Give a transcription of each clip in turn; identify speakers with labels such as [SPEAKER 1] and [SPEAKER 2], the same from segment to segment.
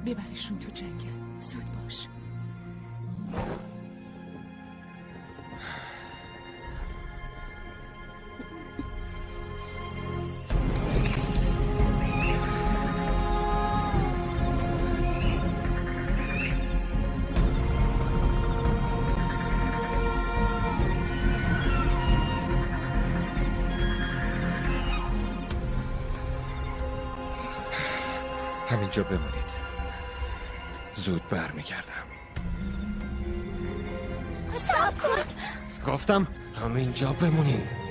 [SPEAKER 1] ببرشون تو جنگل. زود باش.
[SPEAKER 2] همینجا بمونید. زود برمیگردم.
[SPEAKER 3] صبر کن.
[SPEAKER 2] گفتم همینجا بمونید.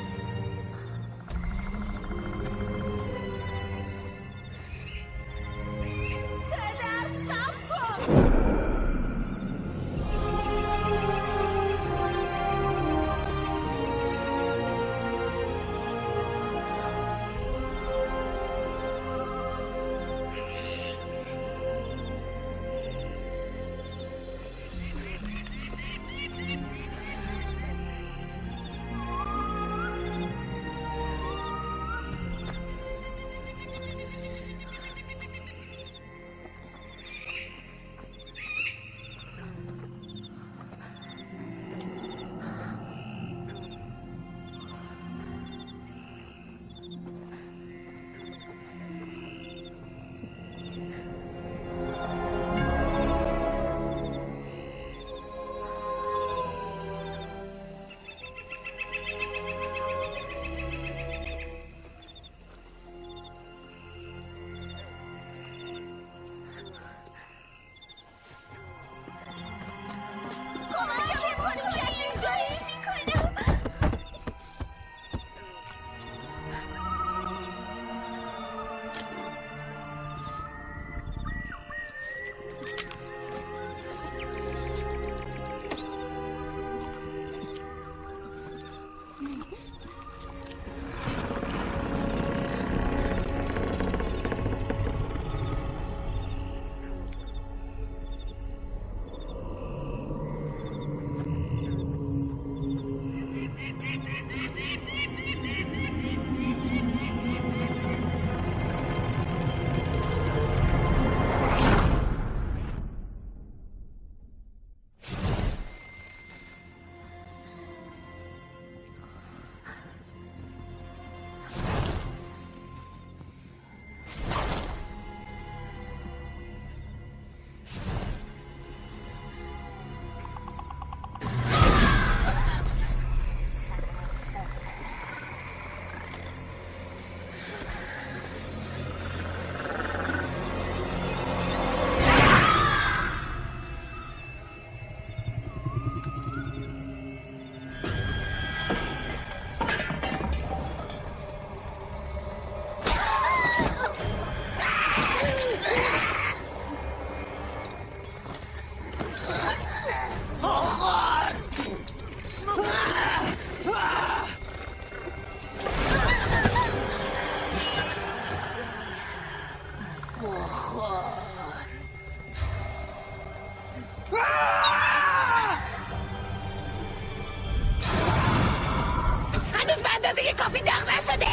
[SPEAKER 3] هنوز به اندازه کافی داغ نشده.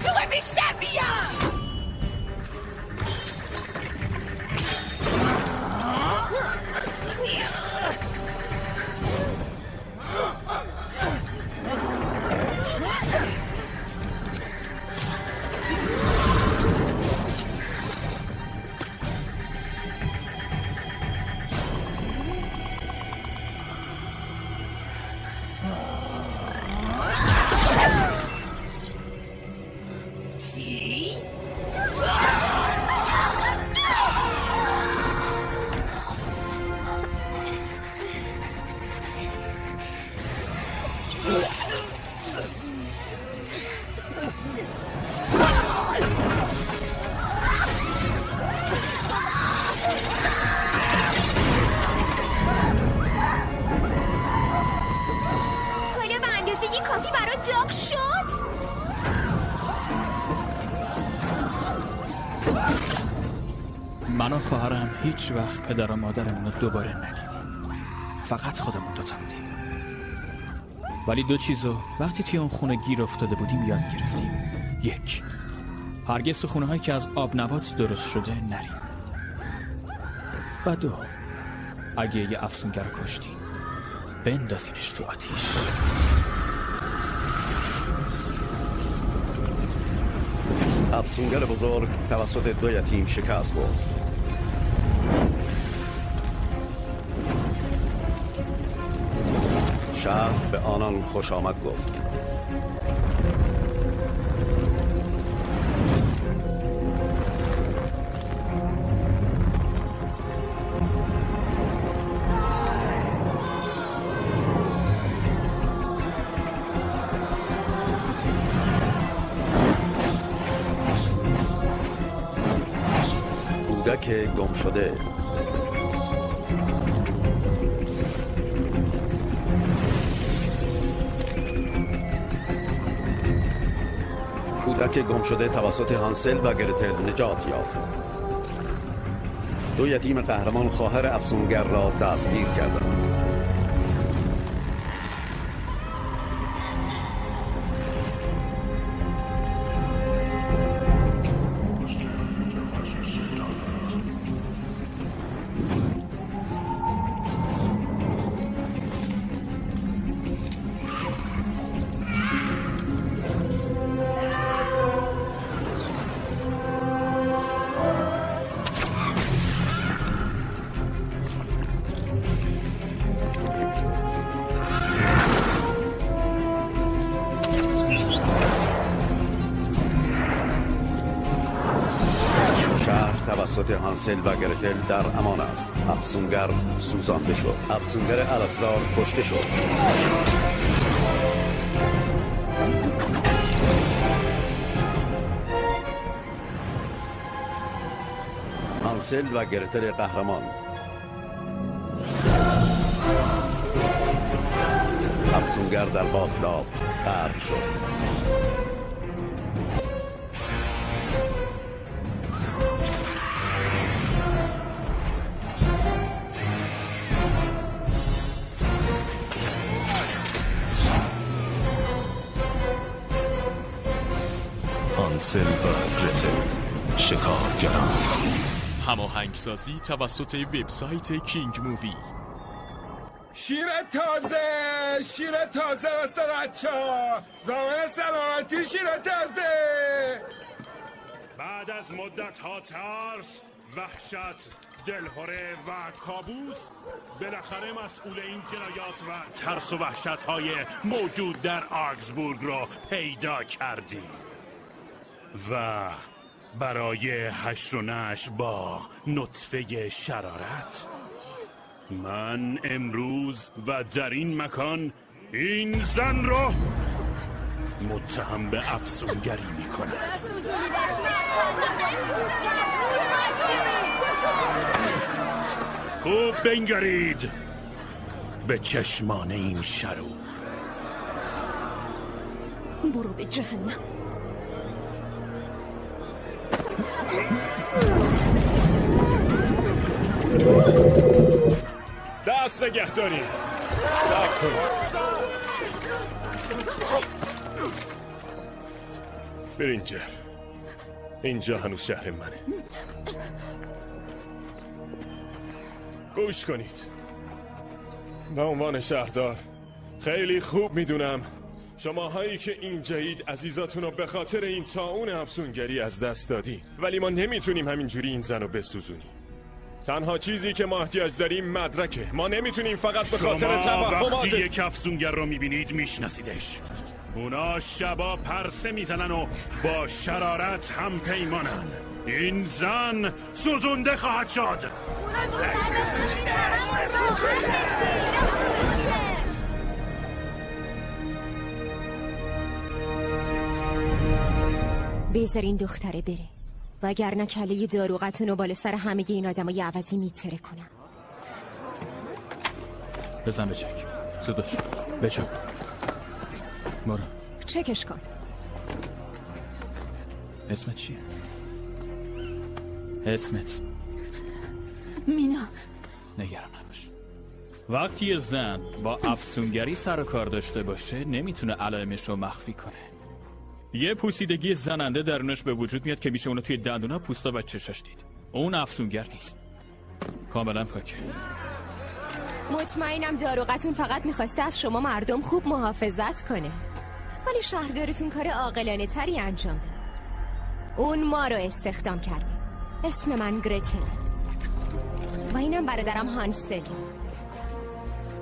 [SPEAKER 3] چوب بیشتر بیا.
[SPEAKER 4] من و خواهرم هیچ وقت پدر و مادرمون رو دوباره ندیدیم. فقط خودمون دوتا بودیم. ولی دو چیزو وقتی توی اون خونه گیر افتاده بودیم یاد گرفتیم. یک، هرگز تو خونه هایی که از آب نبات درست شده نریم. و دو، اگه یه افسونگر رو کشتیم بندازینش تو آتیش.
[SPEAKER 5] افسونگر بزرگ توسط دو یتیم شکست خورد. شهر به آنان خوش آمد گفت. کودک گم شده. کودک گم شده توسط هانسل و گرتل نجات یافت. دو یتیم قهرمان خواهر افسونگر را دستگیر کردند. توسط هانسل و گرتل در امان است. افسونگر سوزانده شد. افسونگر الفزار کشته شد. هانسل و گرتل قهرمان. افسونگر در بادلاب غرق شد.
[SPEAKER 6] هانسل و گرتل شکارگران.
[SPEAKER 7] هماهنگسازی توسط وبسایت کینگ مووی.
[SPEAKER 2] شیر تازه واسه بچه‌ها. ضامن سلامتی شیر تازه.
[SPEAKER 8] بعد از مدت‌ها ترس، وحشت، دلهره و کابوس، بالاخره مسئول این جنایات و ترس و وحشت‌های موجود در آگزبورگ رو پیدا کردیم و برای حشر و نشر با نطفه شرارت من امروز و در این مکان این زن رو متهم به افسونگری میکنم. خوب بنگرید به چشمان این شرور.
[SPEAKER 1] برو به جهنم.
[SPEAKER 8] دست نگه داریم. صبر کن. برینجر، اینجا هنوز شهر منه. گوش کنید. به عنوان شهردار خیلی خوب میدونم شماهایی که اینجایید عزیزاتون رو به خاطر این طاعون افسونگری از دست دادی، ولی ما نمیتونیم همینجوری این زن رو بسوزونیم. تنها چیزی که ما احتیاج داریم مدرکه. ما نمیتونیم فقط به خاطر توهمات. وقتی یک افسونگر رو میبینید میشناسیدش. اونا شبا پرسه میزنن و با شرارت هم پیمانن. این زن سوزونده خواهد شد.
[SPEAKER 9] بذار این دختره بره، وگرنه کله داروغتون رو بالا سر همه این آدم های عوضی میتره کنم.
[SPEAKER 4] بزن به چک. زودش بچک. برو
[SPEAKER 1] چکش کن.
[SPEAKER 4] اسمت چیه؟ اسمت
[SPEAKER 1] مینا
[SPEAKER 4] نگران نباش. وقتی یه زن با افسونگری سر و کار داشته باشه نمیتونه علائمش رو مخفی کنه. یه پوسیدگی زننده درونش به وجود میاد که میشه اونو توی دندونا، پوستا و چشاش دید. اون افسونگر نیست. کاملا پاکه.
[SPEAKER 9] مطمئنم داروغتون فقط میخواسته از شما مردم خوب محافظت کنه، ولی شهردارتون کار عاقلانه تری انجام داد. اون ما رو استخدام کرده. اسم من گرچن و اینم برادرم هانسل.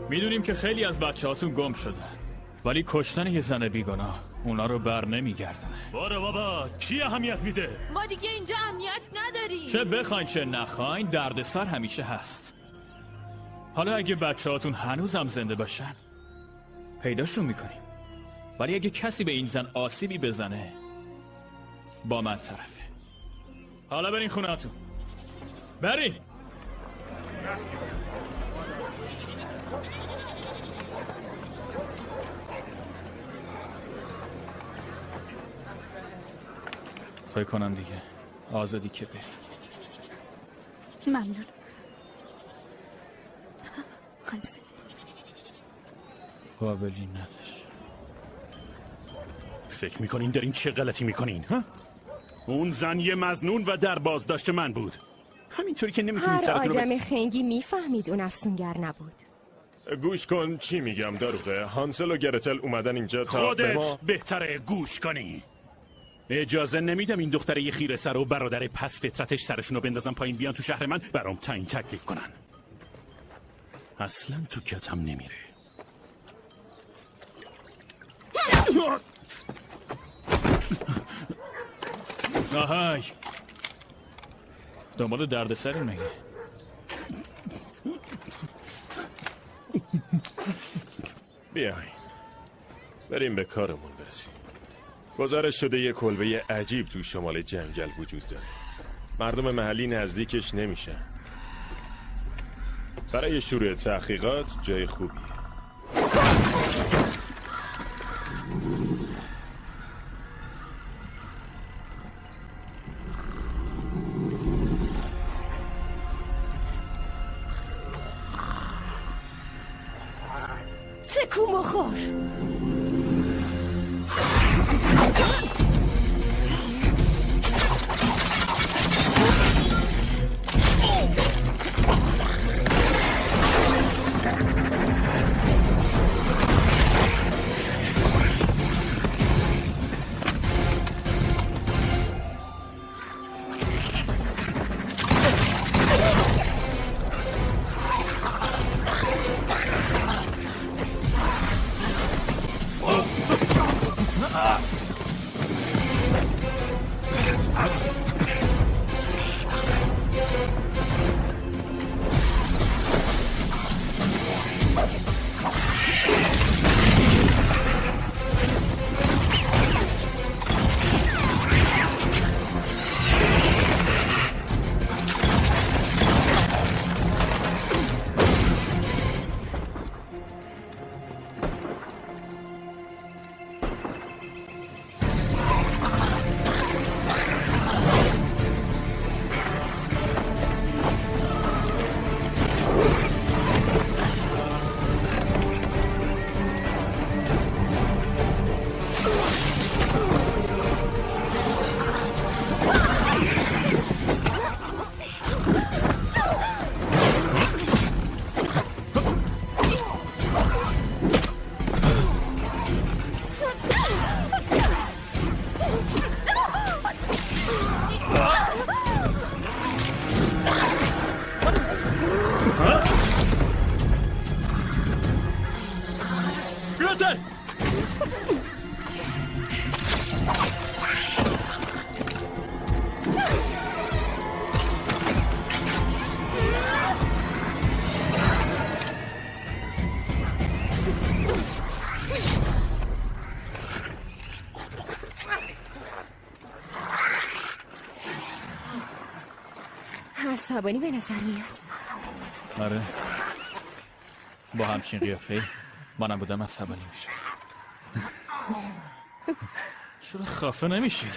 [SPEAKER 4] میدونیم که خیلی از بچه‌هاتون گم شدن، ولی کشتن یه زن بیگناه اونا رو بر نمیگردونه.
[SPEAKER 6] بارو بابا، کی اهمیت میده؟
[SPEAKER 3] ما دیگه اینجا امنیت نداریم.
[SPEAKER 4] چه بخواین چه نخواین دردسر همیشه هست. حالا اگه بچه‌هاتون هنوزم زنده باشن پیداشون میکنیم، ولی اگه کسی به این زن آسیبی بزنه با من طرفه. حالا برین خونه‌هاتون. برین. فکر کنم دیگه آزادی که بری.
[SPEAKER 1] ممنون خانسل.
[SPEAKER 4] قابلی نداشت.
[SPEAKER 6] فکر میکنین دارین چه غلطی میکنین ها؟ اون زن یه مظنون و در بازداشت من بود. همینطوری که نمیتونین
[SPEAKER 9] هر آدم خنگی میفهمید اون افسونگر نبود.
[SPEAKER 8] گوش کن چی میگم داروغه. هانسل و گرتل اومدن اینجا تا
[SPEAKER 6] خودت
[SPEAKER 8] ما...
[SPEAKER 6] بهتره گوش کنی. اجازه نمیدم این دختر یه خیره سر و برادر پس فطرتش سرشونو بندازن پایین بیان تو شهر من برام تعیین تکلیف کنن. اصلا تو کتم نمیره.
[SPEAKER 4] آهای دنبال دردسری مگه؟
[SPEAKER 8] بیاین بریم به کارمون برسیم. گزارش شده یه کلبه عجیب تو شمال جنگل وجود داره. مردم محلی نزدیکش نمیشن. برای شروع تحقیقات جای خوبیه.
[SPEAKER 9] تکو مخور. عصبانی به نظر میاد.
[SPEAKER 4] آره با همچین قیافه منم بودم عصبانی میشه. چرا خفه نمیشی؟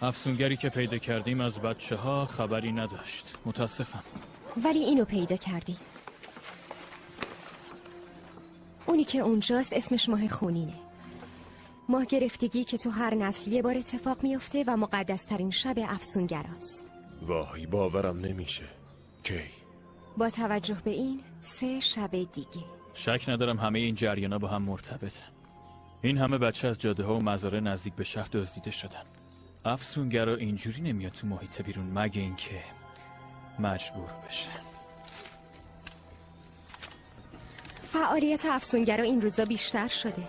[SPEAKER 4] افسونگری که پیدا کردیم از بچه ها خبری نداشت. متاسفم.
[SPEAKER 9] ولی اینو پیدا کردی. اونی که اونجاست اسمش ماه خونینه. ماه گرفتگی که تو هر نسل یه بار اتفاق میفته و مقدسترین شب افسونگراست.
[SPEAKER 8] وای باورم نمیشه. کی؟
[SPEAKER 9] با توجه به این 3 شب دیگه.
[SPEAKER 4] شک ندارم همه این جریانا با هم مرتبطن. این همه بچه از جاده ها و مزارع نزدیک به شهر دزدیده شدن. افسونگرا اینجوری نمیاد تو محیط بیرون مگه اینکه مجبور بشه.
[SPEAKER 9] فعالیت افسونگرا این روزا بیشتر شده.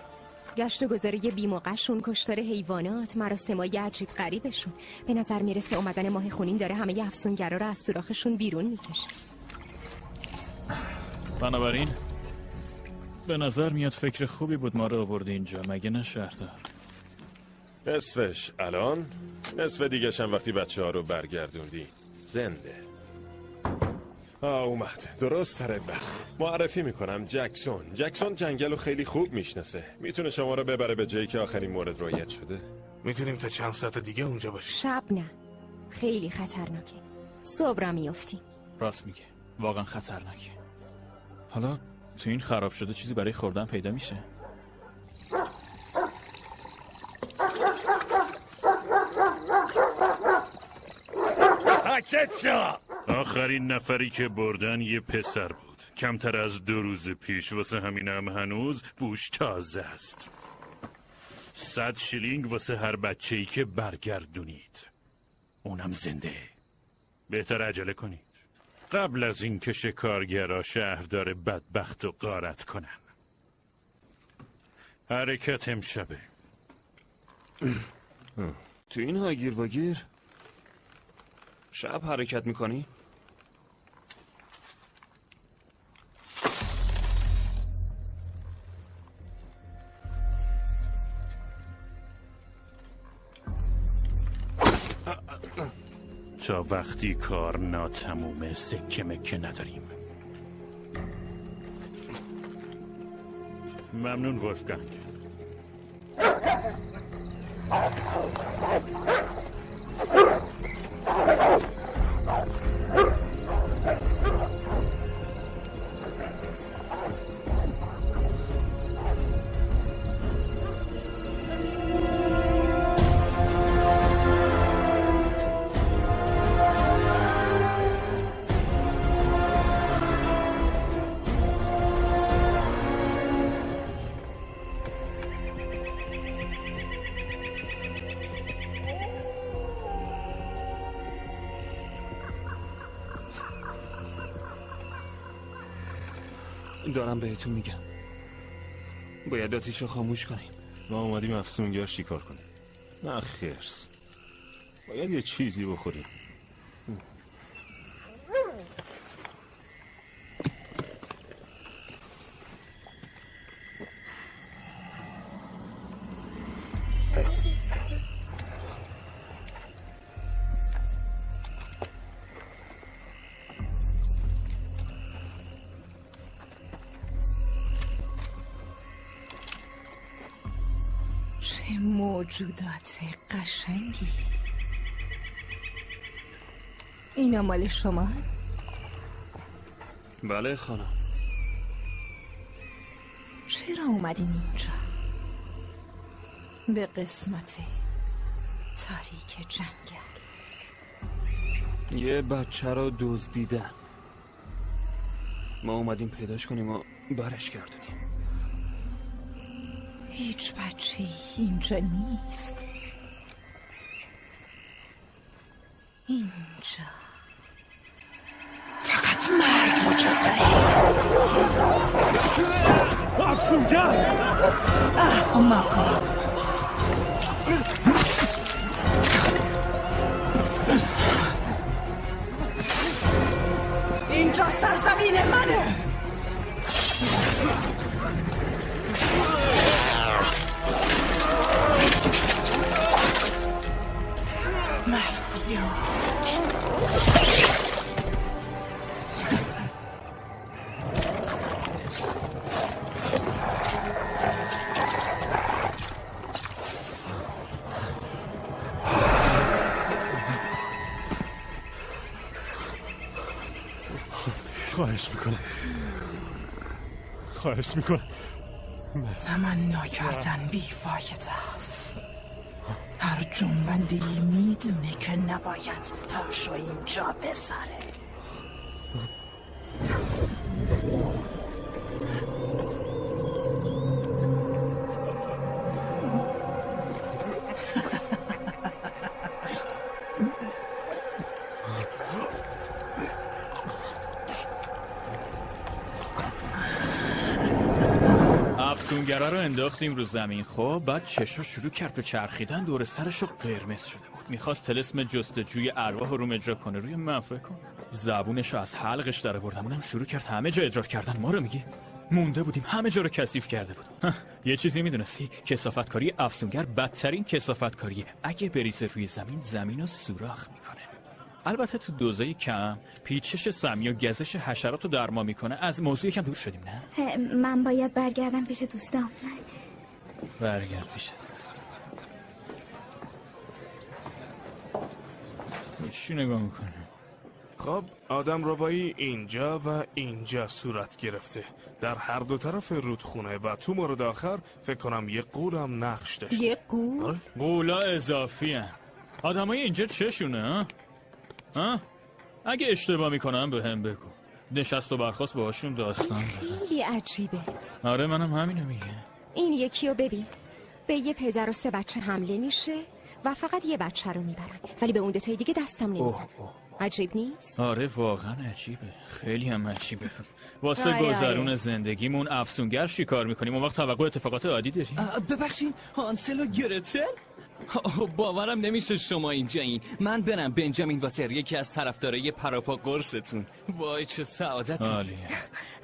[SPEAKER 9] گشت و گذاری بی‌موقعشون، کشتار حیوانات، مراسمای عجیب غریبشون. به نظر میرسه اومدن ماه خونین داره همه افسونگرا رو از سوراخشون بیرون میکشه.
[SPEAKER 4] بنابراین به نظر میاد فکر خوبی بود ما رو آورده اینجا، مگه نه شهردار؟
[SPEAKER 8] نصفش الان، نصف دیگه‌ش هم وقتی بچه‌ها رو برگردوندی زنده. اومد درست سر وقت. معرفی میکنم جکسون جنگل رو خیلی خوب میشناسه. میتونه شما رو ببره به جایی که آخرین مورد رؤیت شده.
[SPEAKER 10] میتونیم تا چند ساعت دیگه اونجا باشیم.
[SPEAKER 9] شب نه، خیلی خطرناکه. صبح را میافتیم.
[SPEAKER 4] راست میگه، واقعا خطرناکه. حالا تو این خراب شده چیزی برای خوردن پیدا میشه؟
[SPEAKER 6] آخرین نفری که بردن یه پسر بود. کمتر از 2 روز پیش، واسه همینم هنوز بوش تازه است. 100 شیلینگ واسه هر بچه‌ای که برگردونید، اونم زنده. بهتر عجله کنید قبل از اینکه شکارگرا شهردار بدبخت و غارت کنن. حرکت امشبه.
[SPEAKER 10] تو این هاگیر واگیر شب حرکت میکنی؟
[SPEAKER 6] تا وقتی کار ناتمومه سکه مکه نداریم. ممنون ولفگنگ.
[SPEAKER 10] دارم بهتون میگم باید آتیشو خاموش کنیم.
[SPEAKER 8] ما اومدیم افسونگر شکار کنیم، نه خرس. باید یه چیزی بخوریم.
[SPEAKER 1] چه موجودات قشنگی. اینا مال شما؟
[SPEAKER 10] بله خانم.
[SPEAKER 1] چرا اومدین اینجا؟ به قسمت تاریک جنگل.
[SPEAKER 10] یه بچه رو دزدیدن. ما اومدیم پیداش کنیم و برش گردونیم.
[SPEAKER 1] هیچ بچه‌ای اینجا نیست. اینجا فقط مرگ وجود داره.
[SPEAKER 2] افسونگر
[SPEAKER 1] احمقا. اینجا سرزمین منه.
[SPEAKER 8] خواهش میکنم
[SPEAKER 1] تمنا کردن بیفایده است. هر جنبنده‌ای میدونه که نباید تاشو اینجا بذاره.
[SPEAKER 4] افسونگره رو انداختیم رو زمین. خب بعد چشا شروع کرد به چرخیدن، دور سرش رو قرمز شده بود. میخواست طلسم جستجوی ارواح رو اجرا کنه. روی من فکر کن. زبونش رو از حلقش در آوردم، اونم شروع کرد همه جا ادرار کردن. ما رو میگی مونده بودیم، همه جا رو کثیف کرده بود. یه چیزی میدونستی؟ کثافتکاری افسونگر بدترین کثافتکاریه. اگه بریزه روی زمین رو سوراخ میکنه. البته تو دوزای کم پیچش سمی و گزش حشرات رو درمان میکنه. از موضوع کم دور شدیم نه؟
[SPEAKER 11] من باید برگردم پیش دوستام.
[SPEAKER 4] برگرد پیش دوستام. چی نگاه میکنه؟
[SPEAKER 8] خب آدم ربایی اینجا و اینجا صورت گرفته، در هر دو طرف رودخونه و تو مورد آخر فکر کنم یه قولم نقش داشته.
[SPEAKER 9] یه قول؟
[SPEAKER 4] قولا اضافی هن. آدمای اینجا چشونه ها؟ اگه اشتباه میکنم به هم بگو. نشست و برخواست باهاشون داستان دارم.
[SPEAKER 9] خیلی عجیبه.
[SPEAKER 4] آره منم همینو میگه.
[SPEAKER 9] این یکی رو ببین، به یه پدر و 3 بچه حمله میشه و فقط یه بچه رو میبرن، ولی به اون دوتای دیگه دستم نمیزن. عجیب نیست؟
[SPEAKER 4] آره واقعا عجیبه، خیلی هم عجیبه. واسه گذرون زندگیمون افسونگر شکار میکنیم، اون وقت توقع اتفاقات عادی داریم.
[SPEAKER 10] ببخشید هانسل و گرتل؟ باورم نمیشه شما اینجا این. من برم بنجامین واسر یکی از طرفدارای پراپا قرصتون. وای چه سعادتی.
[SPEAKER 4] عالیه.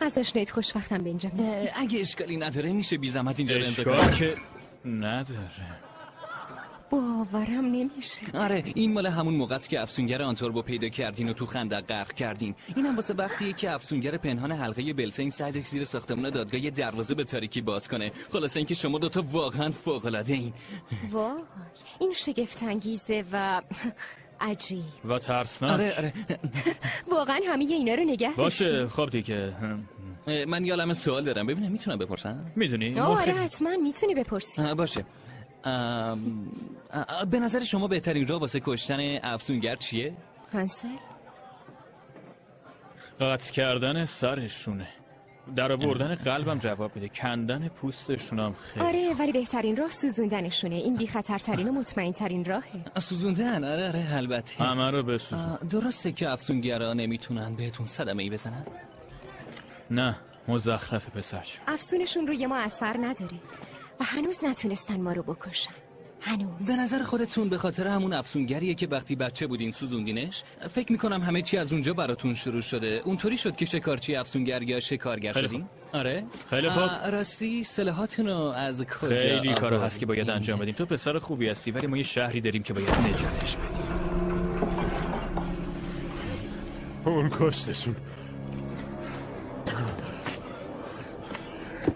[SPEAKER 9] ازش نید خوشوقتم بنجامین.
[SPEAKER 10] اگه اشکالی نداره میشه بی زحمت اینجا رو
[SPEAKER 4] اشکال که نداره.
[SPEAKER 9] باورم نمیشه.
[SPEAKER 10] آره این مال همون موقع است که افسونگر آنتوربو پیدا کردین و تو خندق غرق کردین. اینم واسه وقتیه که افسونگر پنهان حلقه بلسین سعی داشت زیر ساختمون دادگاه یه دروازه به تاریکی باز کنه. خلاصه اینکه شما دوتا واقعا فوق العاده این.
[SPEAKER 9] وای این شگفت انگیزه و عجیب
[SPEAKER 4] و ترسناک.
[SPEAKER 10] آره
[SPEAKER 9] واقعا همه اینا رو نگه
[SPEAKER 4] باشه. خب دیگه
[SPEAKER 10] من یه عالمه سوال دارم، ببینم میتونم بپرسم؟
[SPEAKER 4] میدونی؟
[SPEAKER 9] آره حتما میتونی بپرسی.
[SPEAKER 10] باشه. به نظر شما بهترین راه واسه کشتن افسونگر چیه؟
[SPEAKER 9] هانسل؟
[SPEAKER 4] قطع کردن سرشونه. در آوردن قلبم جواب میده، کندن پوستشونم خیلی.
[SPEAKER 9] آره ولی بهترین راه سوزوندنشونه. این بی خطرترین و مطمئن ترین راهه.
[SPEAKER 10] سوزوندن؟ آره البته.
[SPEAKER 4] همه رو بسوزون.
[SPEAKER 10] درسته که افسونگرا نمیتونن بهتون صدمه‌ای بزنن؟
[SPEAKER 4] نه مزخرف پسرش.
[SPEAKER 9] افسونشون روی ما اثر نداره و هنوز نتونستن ما رو بکشن. هنوز.
[SPEAKER 10] به نظر خودتون به خاطر همون افسونگریه که وقتی بچه بودین سوزوندینش؟ فکر میکنم همه چی از اونجا براتون شروع شده. اونطوری شد که شکارچی افسونگر یا شکارگر شدین؟ آره؟
[SPEAKER 4] خیلی خوب.
[SPEAKER 10] راستی سلاحاتون رو از کجا؟
[SPEAKER 4] خیلی کارا هست که باید انجام بدیم. تو پسر خوبی هستی ولی ما یه شهری داریم که باید نجاتش بدیم.
[SPEAKER 8] اون کشتشون،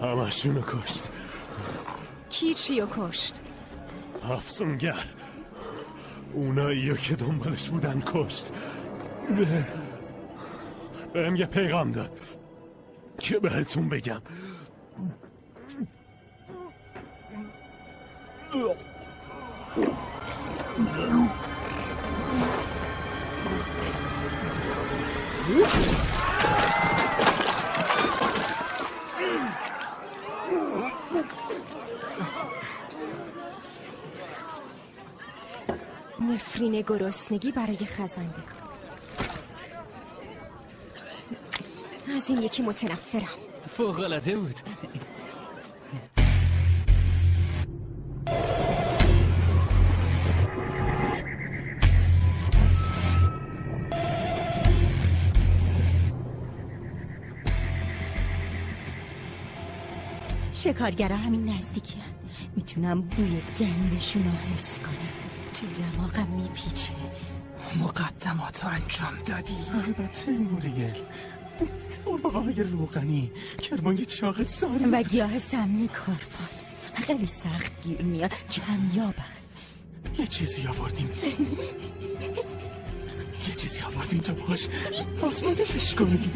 [SPEAKER 8] همشونو کشت.
[SPEAKER 9] کی چیو کشت؟
[SPEAKER 8] افسونگر. اوناییو که دنبالش بودن کشت. بهم یه پیغام داد که بهتون بگم.
[SPEAKER 9] نفرین گرسنگی برای خزندگان. از این یکی متنفرم.
[SPEAKER 10] فوق‌العاده بود.
[SPEAKER 1] شکارگرها همین نزدیکی هم. میتونم بوی گندشون رو حس کنم. تو دماغم میپیچه. مقدماتو انجام دادی؟
[SPEAKER 8] البته موریل. مرغ‌های روغنی، کرمای چاق ساری
[SPEAKER 1] و گیاه سمی کارپات. خیلی سخت گیر میاد، کمیابن.
[SPEAKER 8] یه چیزی آوردیم تا باش آسمانشش کنیم.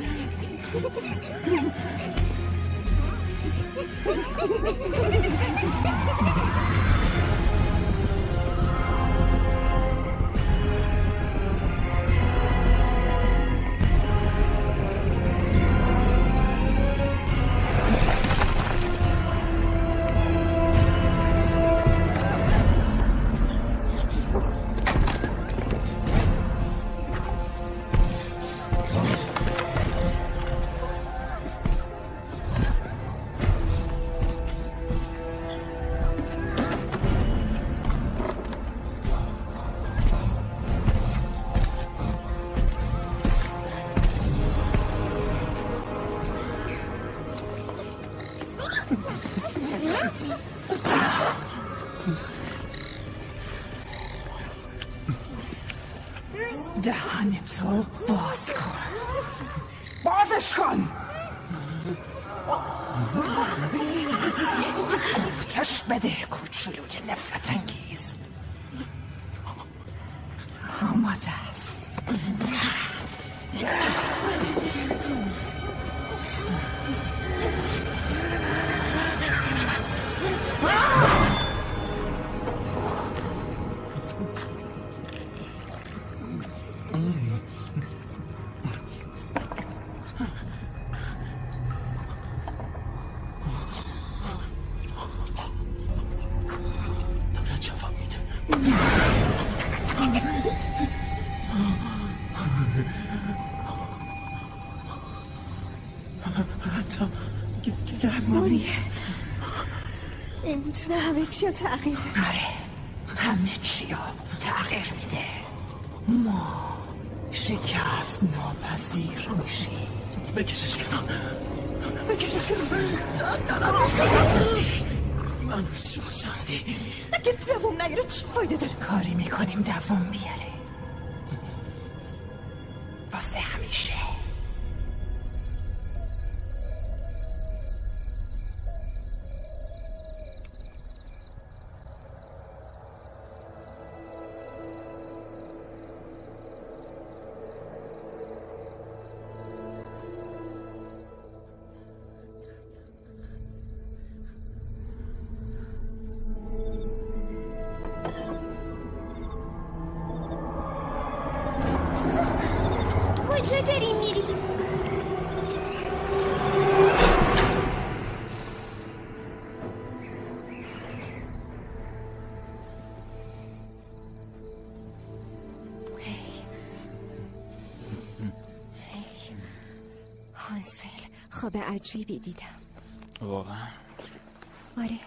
[SPEAKER 1] دهن تو باز کن. بازش کن. گفتش بده کوچولوی نفرت انگیز. آماده است. این میتونه همه چی رو تغییر بده. آره همه چی رو تغییر میده. ما شکست ناپذیر میشیم. بکشش کنم. بکشش کنم. من شخصندی اگه دوام نیاره چی فایده داره؟ کاری میکنیم دوام بیاره واسه همیشه.
[SPEAKER 3] کجا داری میری؟
[SPEAKER 9] هانسل خواب عجیبی دیدم.
[SPEAKER 4] واقعا؟
[SPEAKER 9] آره.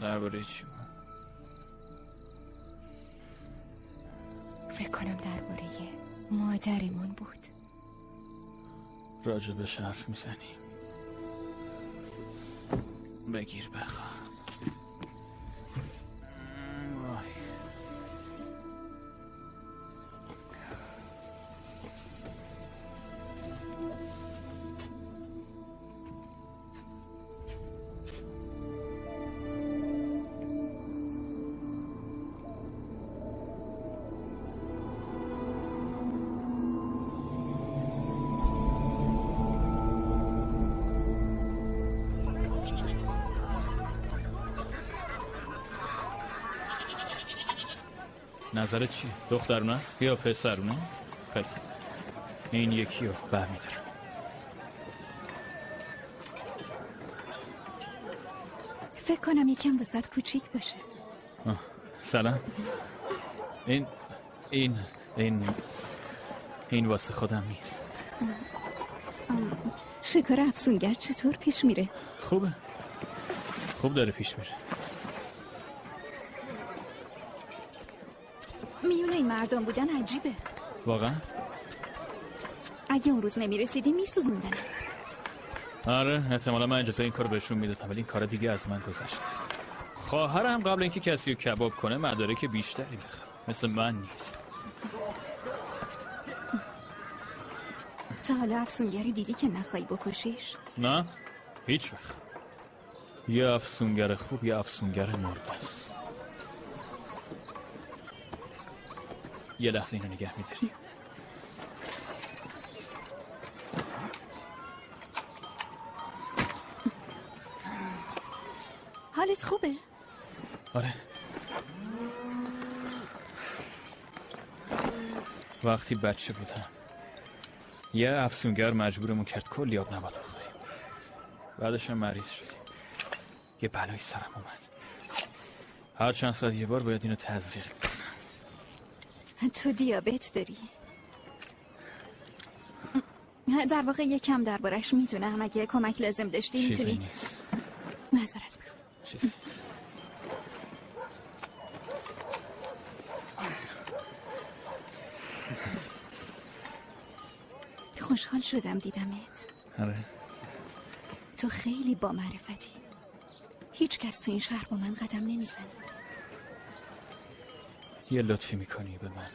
[SPEAKER 4] درباره چی بود؟
[SPEAKER 9] فکر کنم درباره مادرمون بود.
[SPEAKER 4] راجبش حرف میزنی؟ بگیر بخواه. نظرت چیه؟ دخترونه است یا پسرونه؟ خیلی این یکی رو برمیدارم.
[SPEAKER 9] فکر کنم یکم وسط کوچیک باشه.
[SPEAKER 4] سلام. این واسه خودم نیست.
[SPEAKER 9] شکار افسونگر چطور پیش میره؟
[SPEAKER 4] خوبه. خوب داره پیش میره.
[SPEAKER 9] میونه این مردم بودن عجیبه.
[SPEAKER 4] واقعا؟
[SPEAKER 9] اگه اون روز نمیرسیدیم میسوزوندن.
[SPEAKER 4] آره احتمالا من اجازه این کارو بهشون میدادم ولی این کار دیگه از من گذشته. خواهرم قبل اینکه کسی رو کباب کنه مدارک بیشتری بخواد. مثل من نیست.
[SPEAKER 9] تا حالا افسونگری دیدی که نخوایی بکشیش؟
[SPEAKER 4] نه هیچ وقت. یه افسونگر خوب یه افسونگر مرده است. یه لحظه اینو نگه میداری.
[SPEAKER 12] حالت خوبه؟
[SPEAKER 4] آره. وقتی بچه بودم یه افسونگر مجبورمون کرد کلی آب نبات بخوریم. بعدش هم مریض شدیم. یه بلایی سرم اومد. هر چند ساعت یه بار باید اینو تزریق کنم.
[SPEAKER 12] تو دیابت داری؟ در واقع یکم دربارش میدونم. اگه کمک لازم داشتی میتونی.
[SPEAKER 4] چیزی نیست.
[SPEAKER 12] معذرت میخوام.
[SPEAKER 4] چیزی
[SPEAKER 12] خوشحال شدم دیدمت.
[SPEAKER 4] آره.
[SPEAKER 12] تو خیلی با معرفتی. هیچ کس تو این شهر با من قدم نمیزنه.
[SPEAKER 4] یه لطفی میکنی به من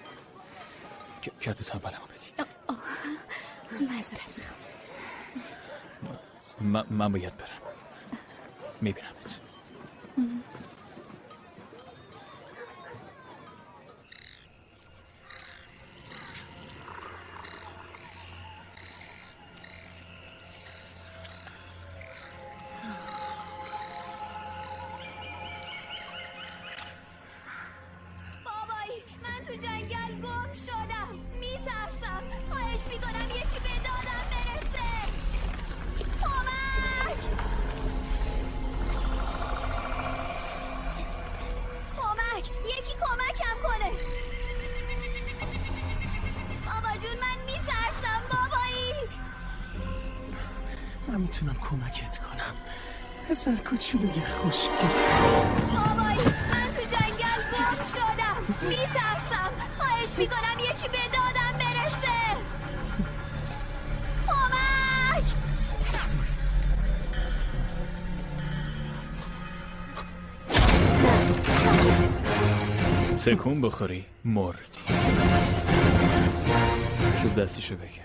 [SPEAKER 4] کدو تنبلمو بدی.
[SPEAKER 12] معذرت میخوام.
[SPEAKER 4] من باید برم. میبینمت.
[SPEAKER 1] میتونم کمکت کنم پسر کوچولوی خوشگل.
[SPEAKER 3] بابایی من تو جنگل گم شدم میترسم. خواهش میکنم یکی به دادم برسه. کمک.
[SPEAKER 4] تکون بخوری مردی. چوب دستیشو بگیر.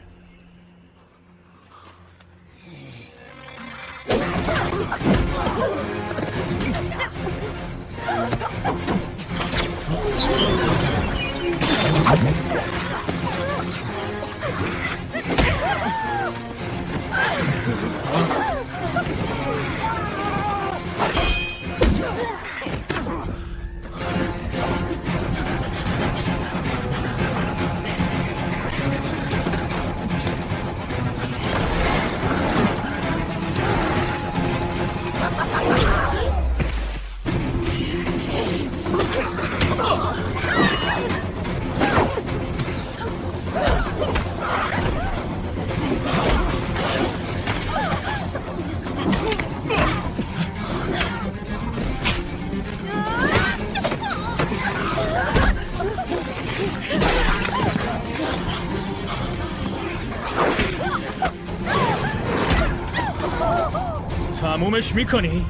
[SPEAKER 4] تمومش میکنی؟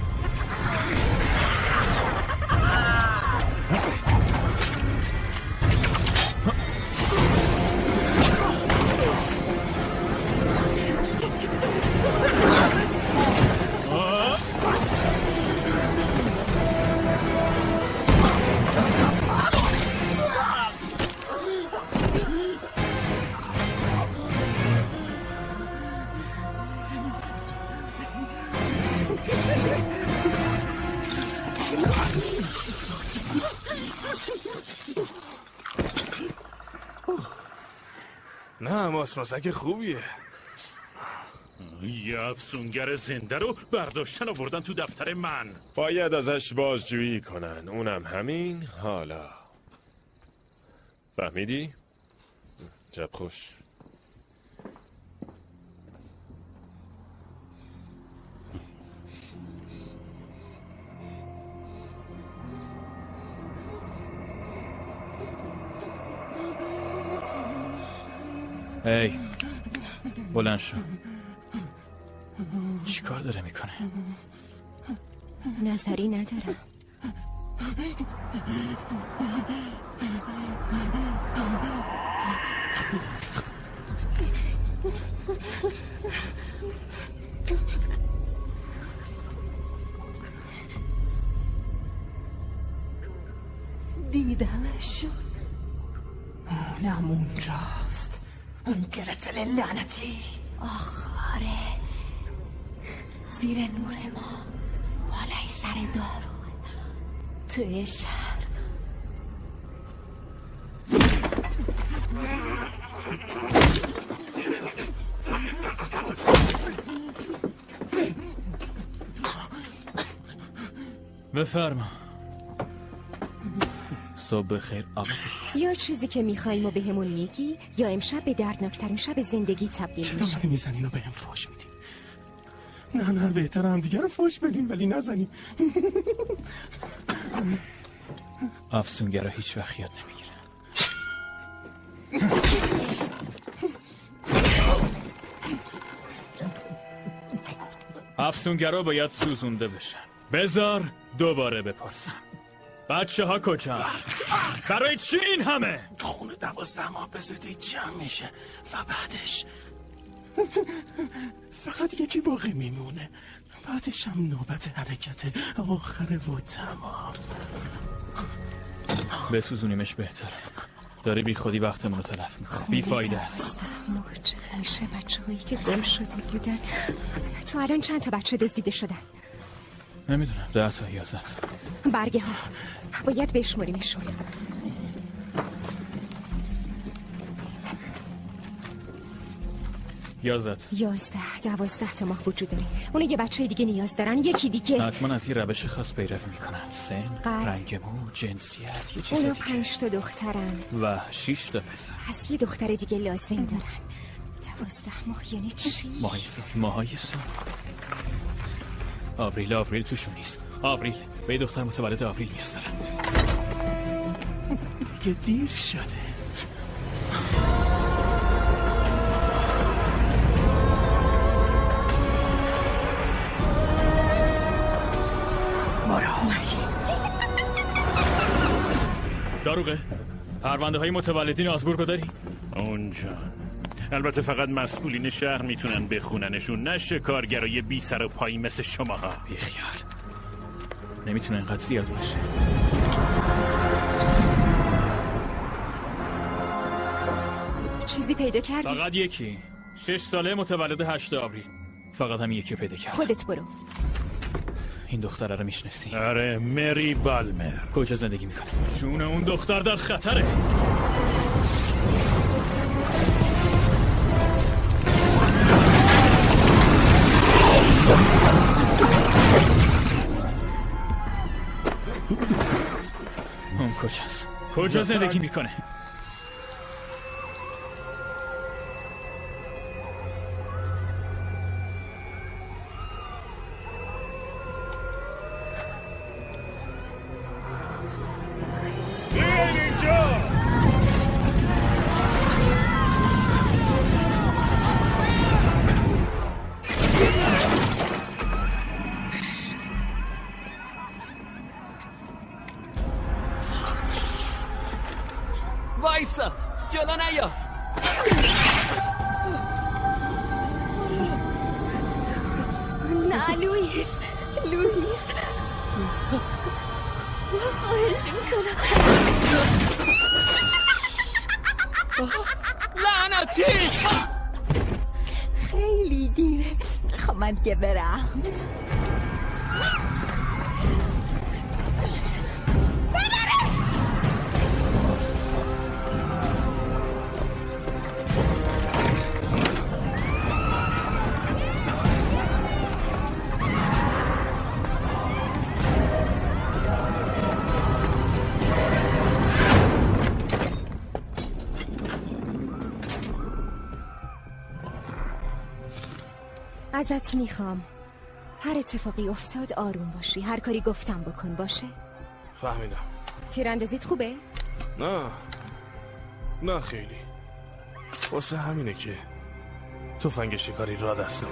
[SPEAKER 8] نه ماسماسک خوبیه.
[SPEAKER 6] یه افسونگر زنده رو برداشتن آوردن تو دفتر من.
[SPEAKER 8] باید ازش بازجویی کنن. اونم همین حالا. فهمیدی؟ جب خوش.
[SPEAKER 4] هی بلند شو. چی کار داره میکنه؟
[SPEAKER 9] نظری ندارم.
[SPEAKER 1] دیدمشون. اونم اونجاست. اون گرتل لعنتی.
[SPEAKER 12] آخاره زیر نور ما
[SPEAKER 9] بالای سر دارو توی شهر.
[SPEAKER 4] بفرما. صبح بخیر آقا.
[SPEAKER 9] یا چیزی که میخوایم و بهمون میگی یا امشب به دردناکترین شب زندگی تبدیل میشه.
[SPEAKER 13] چرا منو میزنین و بهم فوش میدین؟ نه بهتر هم دیگه رو فوش بدین ولی نزنیم.
[SPEAKER 4] افسونگرا هیچ وقت یاد نمیگیرن. افسونگرا باید سوزونده بشن. بذار دوباره بپرسم بچه ها کجا؟ برای چی این همه؟
[SPEAKER 13] خونه 12 ماه به زودی جمع میشه و بعدش فقط یکی باقی میمونه. بعدش هم نوبت حرکت آخره و تمام.
[SPEAKER 4] بسوزونیمش بهتره. داری بی خودی وقتمون رو تلف میکنه. بی فایده است.
[SPEAKER 9] چه میشه بچه هایی که گم شده بودن؟ تو الان چند تا بچه دزدیده شدن؟
[SPEAKER 4] نمیدونم 10 تا 11.
[SPEAKER 9] برگه ها باید بشماریمشون.
[SPEAKER 4] یازده
[SPEAKER 9] 11 12 تا ماه وجود داره. اونا یه بچه دیگه نیاز دارن. یکی دیگه
[SPEAKER 4] حتما از یه روش خاص پیروی میکنن. سن، رنگ مو، جنسیت، یه چیز
[SPEAKER 9] اونا
[SPEAKER 4] دیگه.
[SPEAKER 9] 5 تا دخترن
[SPEAKER 4] و 6 تا پسر.
[SPEAKER 9] پس یه دختر دیگه لازم دارن. 12 ماه یعنی چی؟
[SPEAKER 4] ماهای سال. آوریل توشون نیست. آوریل به یه دختر متولد آوریل نیاز دارن.
[SPEAKER 13] دیگه دیر شده.
[SPEAKER 4] داروغه پرونده های متولدین آزبورگو داری؟
[SPEAKER 6] اونجا البته فقط مسئولین شهر میتونن بخوننشون، نه شکارگرای بی سر و پایی مثل شماها.
[SPEAKER 4] بیخیال نمیتونه اینقدر زیاد باشه.
[SPEAKER 9] چیزی پیدا کردی؟
[SPEAKER 4] فقط یکی 6 ساله متولد 8 آوریل. فقط هم یکی پیدا کردم.
[SPEAKER 9] خودت برو.
[SPEAKER 4] این دختره رو میشناسی؟
[SPEAKER 6] آره مری بالمر.
[SPEAKER 4] کجا زندگی میکنه؟ جون اون دختر در خطره. اون کجاست؟ کجا زندگی میکنه؟
[SPEAKER 10] وایسا جلو نیا.
[SPEAKER 9] نه لوئیس خواهش میکنم.
[SPEAKER 10] لعنتی
[SPEAKER 1] خیلی دیره. خب من دیگه برم.
[SPEAKER 9] ازت میخوام هر اتفاقی افتاد آروم باشی. هر کاری گفتم بکن باشه؟
[SPEAKER 8] فهمیدم.
[SPEAKER 9] تیراندازیت خوبه؟
[SPEAKER 8] نه خیلی. واسه همینه که تفنگ شکاری را دستمه.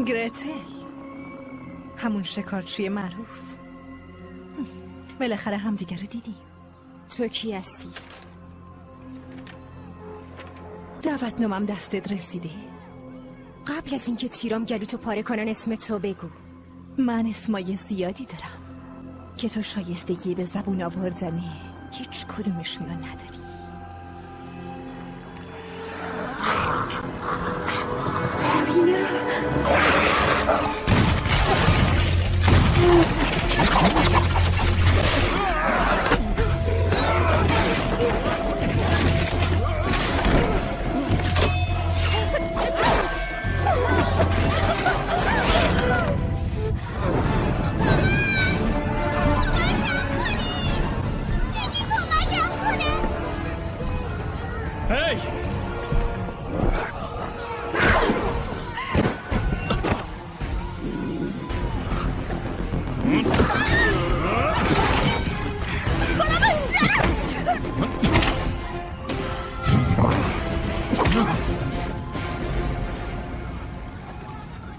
[SPEAKER 1] گرتل، همون شکارچی معروف. بالاخره هم دیگه رو دیدیم.
[SPEAKER 9] تو کی هستی؟
[SPEAKER 1] دعوتنامه‌ام دستت رسیده؟
[SPEAKER 9] قبل از اینکه تیرام گلوتو پاره کنن اسم تو بگو.
[SPEAKER 1] من اسمای زیادی دارم. که تو شایستگی به زبون آوردن هیچ کدومشونو نداری.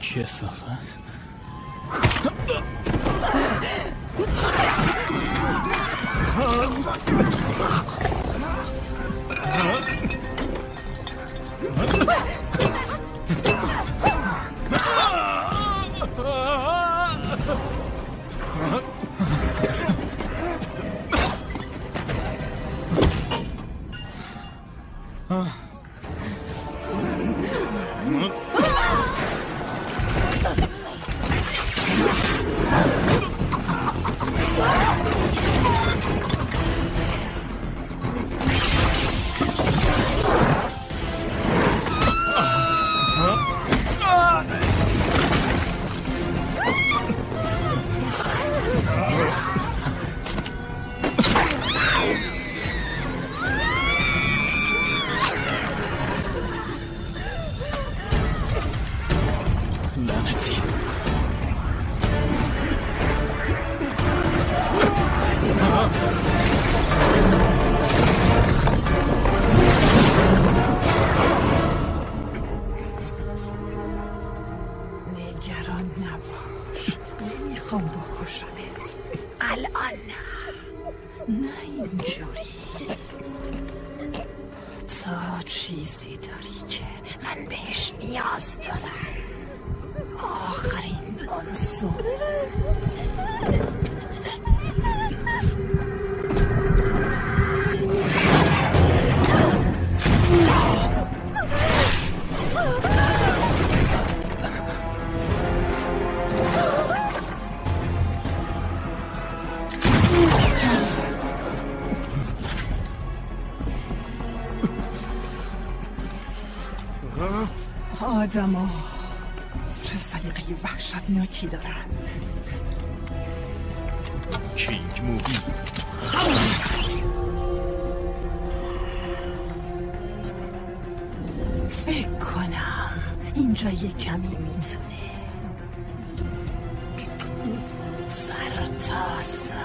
[SPEAKER 4] کثافت.
[SPEAKER 1] نگران نباش، نمیخوام بکشمت. الان نه اینجوری. تو چیزی داری که من بهش نیاز دارم. آخرین عنصر. آدما چه سلیقه وحشتناکی دارن.
[SPEAKER 7] کینگ مووی.
[SPEAKER 1] فکر کنم اینجا یه کمی میتونه سر تا سر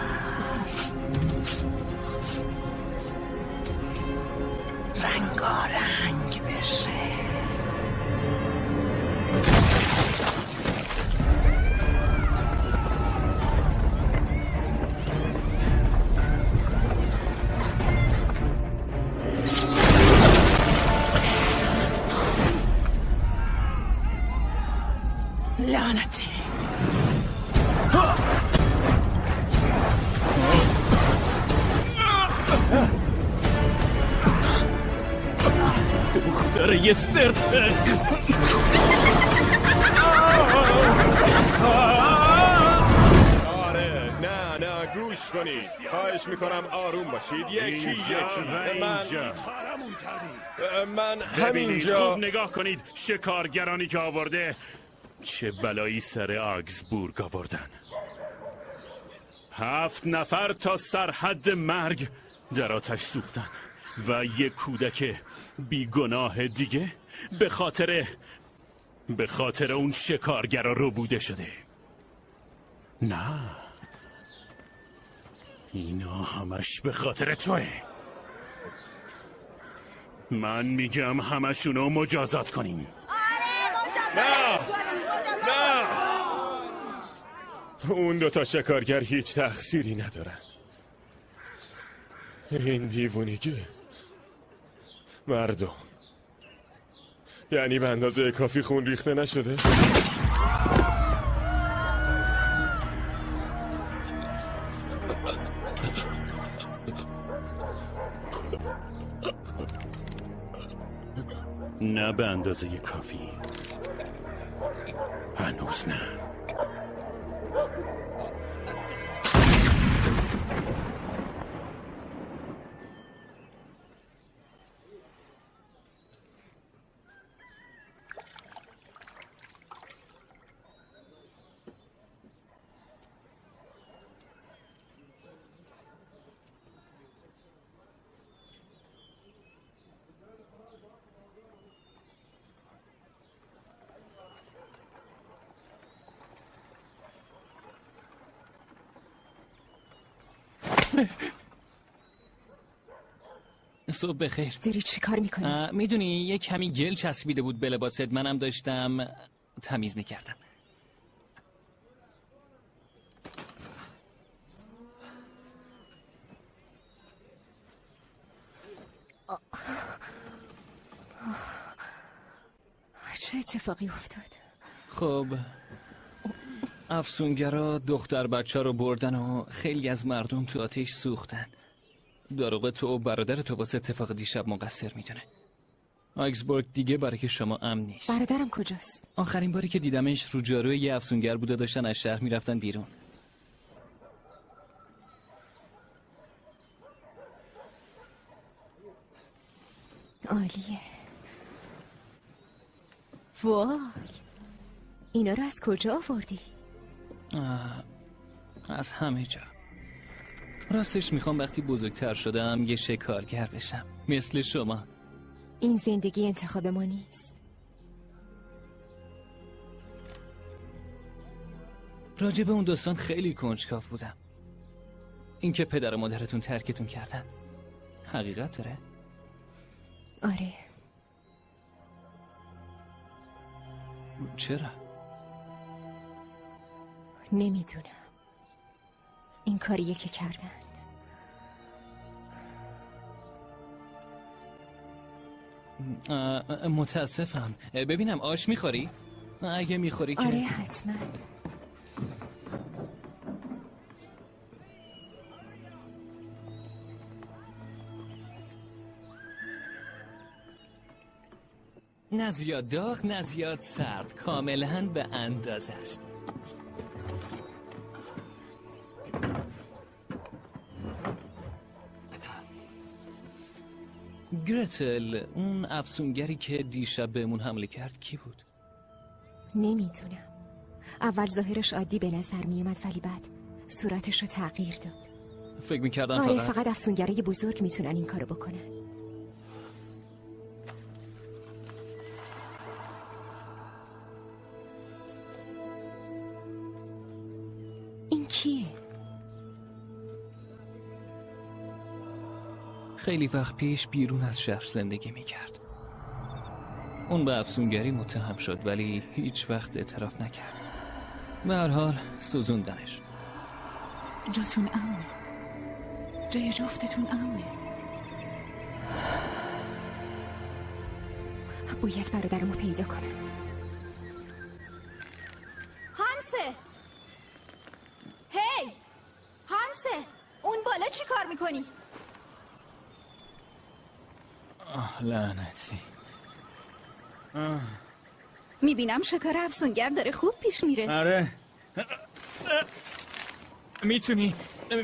[SPEAKER 1] رنگارنگ بشه. لعنتی.
[SPEAKER 4] دختر یه سرته.
[SPEAKER 8] آره نه گوش کنید. خواهش میکنم آروم باشید. یکی من همینجا.
[SPEAKER 6] خوب نگاه کنید شکارگرانی که آورده چه بلایی سر آگزبورگ آوردن. 7 نفر تا سرحد مرگ در آتش سوختن و یک کودک بیگناه دیگه به خاطر اون شکارگرا ربوده شده. نه، اینا همش به خاطر توه. من میگم همشونو مجازات کنیم.
[SPEAKER 8] نه اون 2 شکارگر هیچ تقصیری ندارن. این دیوونگی مردم، یعنی به اندازه کافی خون ریخته نشده؟
[SPEAKER 6] نه به اندازه کافی.
[SPEAKER 13] هنوز نه.
[SPEAKER 10] صبح بخیر.
[SPEAKER 9] داری چی کار میکنی؟
[SPEAKER 10] میدونی یه کمی گل چسبیده بود به لباست، منم داشتم تمیز میکردم.
[SPEAKER 9] چه اتفاقی افتاد؟
[SPEAKER 10] خب افسونگرا دختر بچه رو بردن و خیلی از مردم تو آتش سوختن. داروغه تو و برادر تو واسه اتفاق دیشب مقصر میدونه. آیکسبورگ دیگه برای که شما امن نیست.
[SPEAKER 9] برادرم کجاست؟
[SPEAKER 10] آخرین باری که دیدمش رو جاروی یه افسونگر بود و داشتن از شهر میرفتن بیرون.
[SPEAKER 9] عالیه. وای، اینا رو از کجا آوردی؟
[SPEAKER 10] از همه جا. راستش میخوام وقتی بزرگتر شدم یه شکارگر بشم مثل شما.
[SPEAKER 9] این زندگی انتخاب ما نیست.
[SPEAKER 10] راجع به اون داستان خیلی کنجکاو بودم. اینکه پدر و مادرتون ترکتون کردن حقیقت داره؟
[SPEAKER 9] آره.
[SPEAKER 10] چرا؟
[SPEAKER 9] نمیدونم. این کاریه که کردن.
[SPEAKER 10] متاسفم. ببینم آش میخوری؟ اگه میخوری که
[SPEAKER 9] آره حتما.
[SPEAKER 10] نه زیاد داغ نه زیاد سرد، کاملا به اندازه است. گرتل، اون افسونگری که دیشب بهمون حمله کرد کی بود؟
[SPEAKER 9] نمیدونم. اول ظاهرش عادی به نظر میومد ولی بعد صورتش رو تغییر داد.
[SPEAKER 10] فکر میکردم
[SPEAKER 9] فقط افسونگرای بزرگ میتونن این کارو بکنن. این کیه؟
[SPEAKER 10] خیلی وقت پیش بیرون از شهر زندگی میکرد. اون به افسونگری متهم شد ولی هیچ وقت اعتراف نکرد. به هر حال سوزوندنش.
[SPEAKER 12] جاتون امنه. جای جفتتون امنه.
[SPEAKER 9] باید برادرمو پیدا کنم.
[SPEAKER 3] هانسه، هی هانسه، اون بالا چی کار میکنی؟
[SPEAKER 4] لعنتی.
[SPEAKER 12] میبینم شکار افسونگر داره خوب پیش میره.
[SPEAKER 4] آره.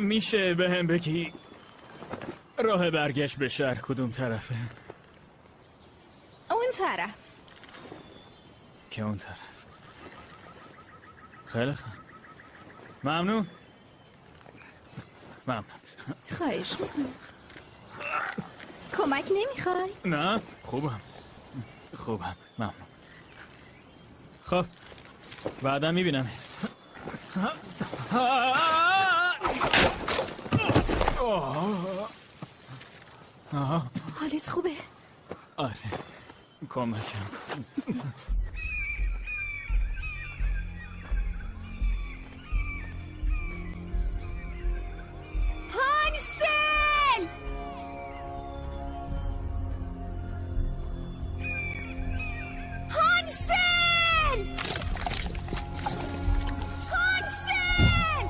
[SPEAKER 4] میشه به هم بگی راه برگشت به شهر کدوم طرفه؟
[SPEAKER 12] اون طرف.
[SPEAKER 4] که اون طرف. خیلی خوب. ممنون.
[SPEAKER 12] خواهش میکنم. کمک نمیخوای؟
[SPEAKER 4] نه خوبم ممنون. خب بعدا میبینم.
[SPEAKER 12] حالت خوبه؟
[SPEAKER 4] آره کمکم.
[SPEAKER 3] هانسل! هانسل! هانسل!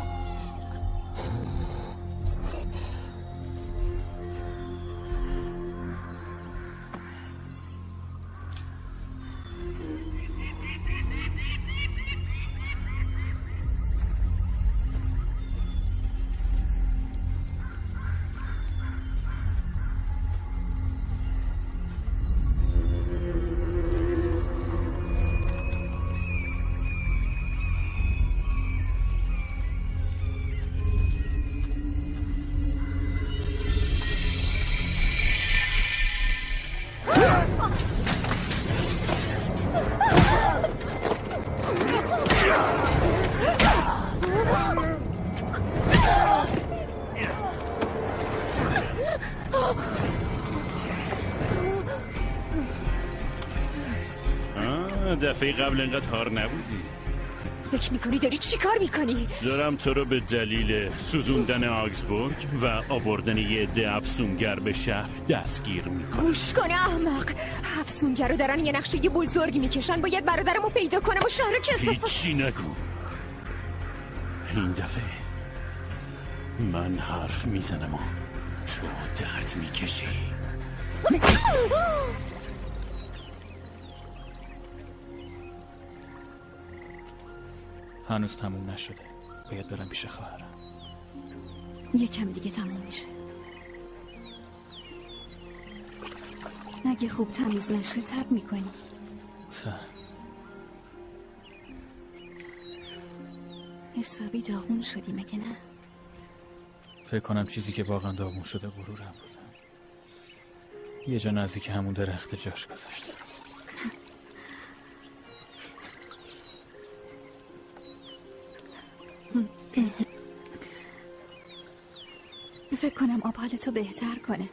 [SPEAKER 6] دفعه قبل انقدر هار نبودی.
[SPEAKER 9] فکر میکنی داری چی کار میکنی؟
[SPEAKER 6] دارم تو رو به دلیل سوزوندن آگزبورگ و آوردن یه عده افسونگر به شهر دستگیر میکنم.
[SPEAKER 9] گوش کن احمق، افسونگر رو دارن یه نقشه بزرگ میکشن. باید برادرمو پیدا کنم و شهر رو کثافت.
[SPEAKER 6] هیچی نگو. این دفعه من حرف میزنم و تو درد میکشی.
[SPEAKER 4] هنوز تموم نشده. باید برم پیش خواهرم.
[SPEAKER 12] یکم دیگه تموم میشه. اگه خوب تمیز نشه تب میکنی. حسابی داغون شدی مگه نه؟
[SPEAKER 4] فکر کنم چیزی که واقعا داغون شده غرورم بودم. یه جا نزدیک همون درخت جاش گذاشتم.
[SPEAKER 12] فکر کنم آب حالتو بهتر کنه.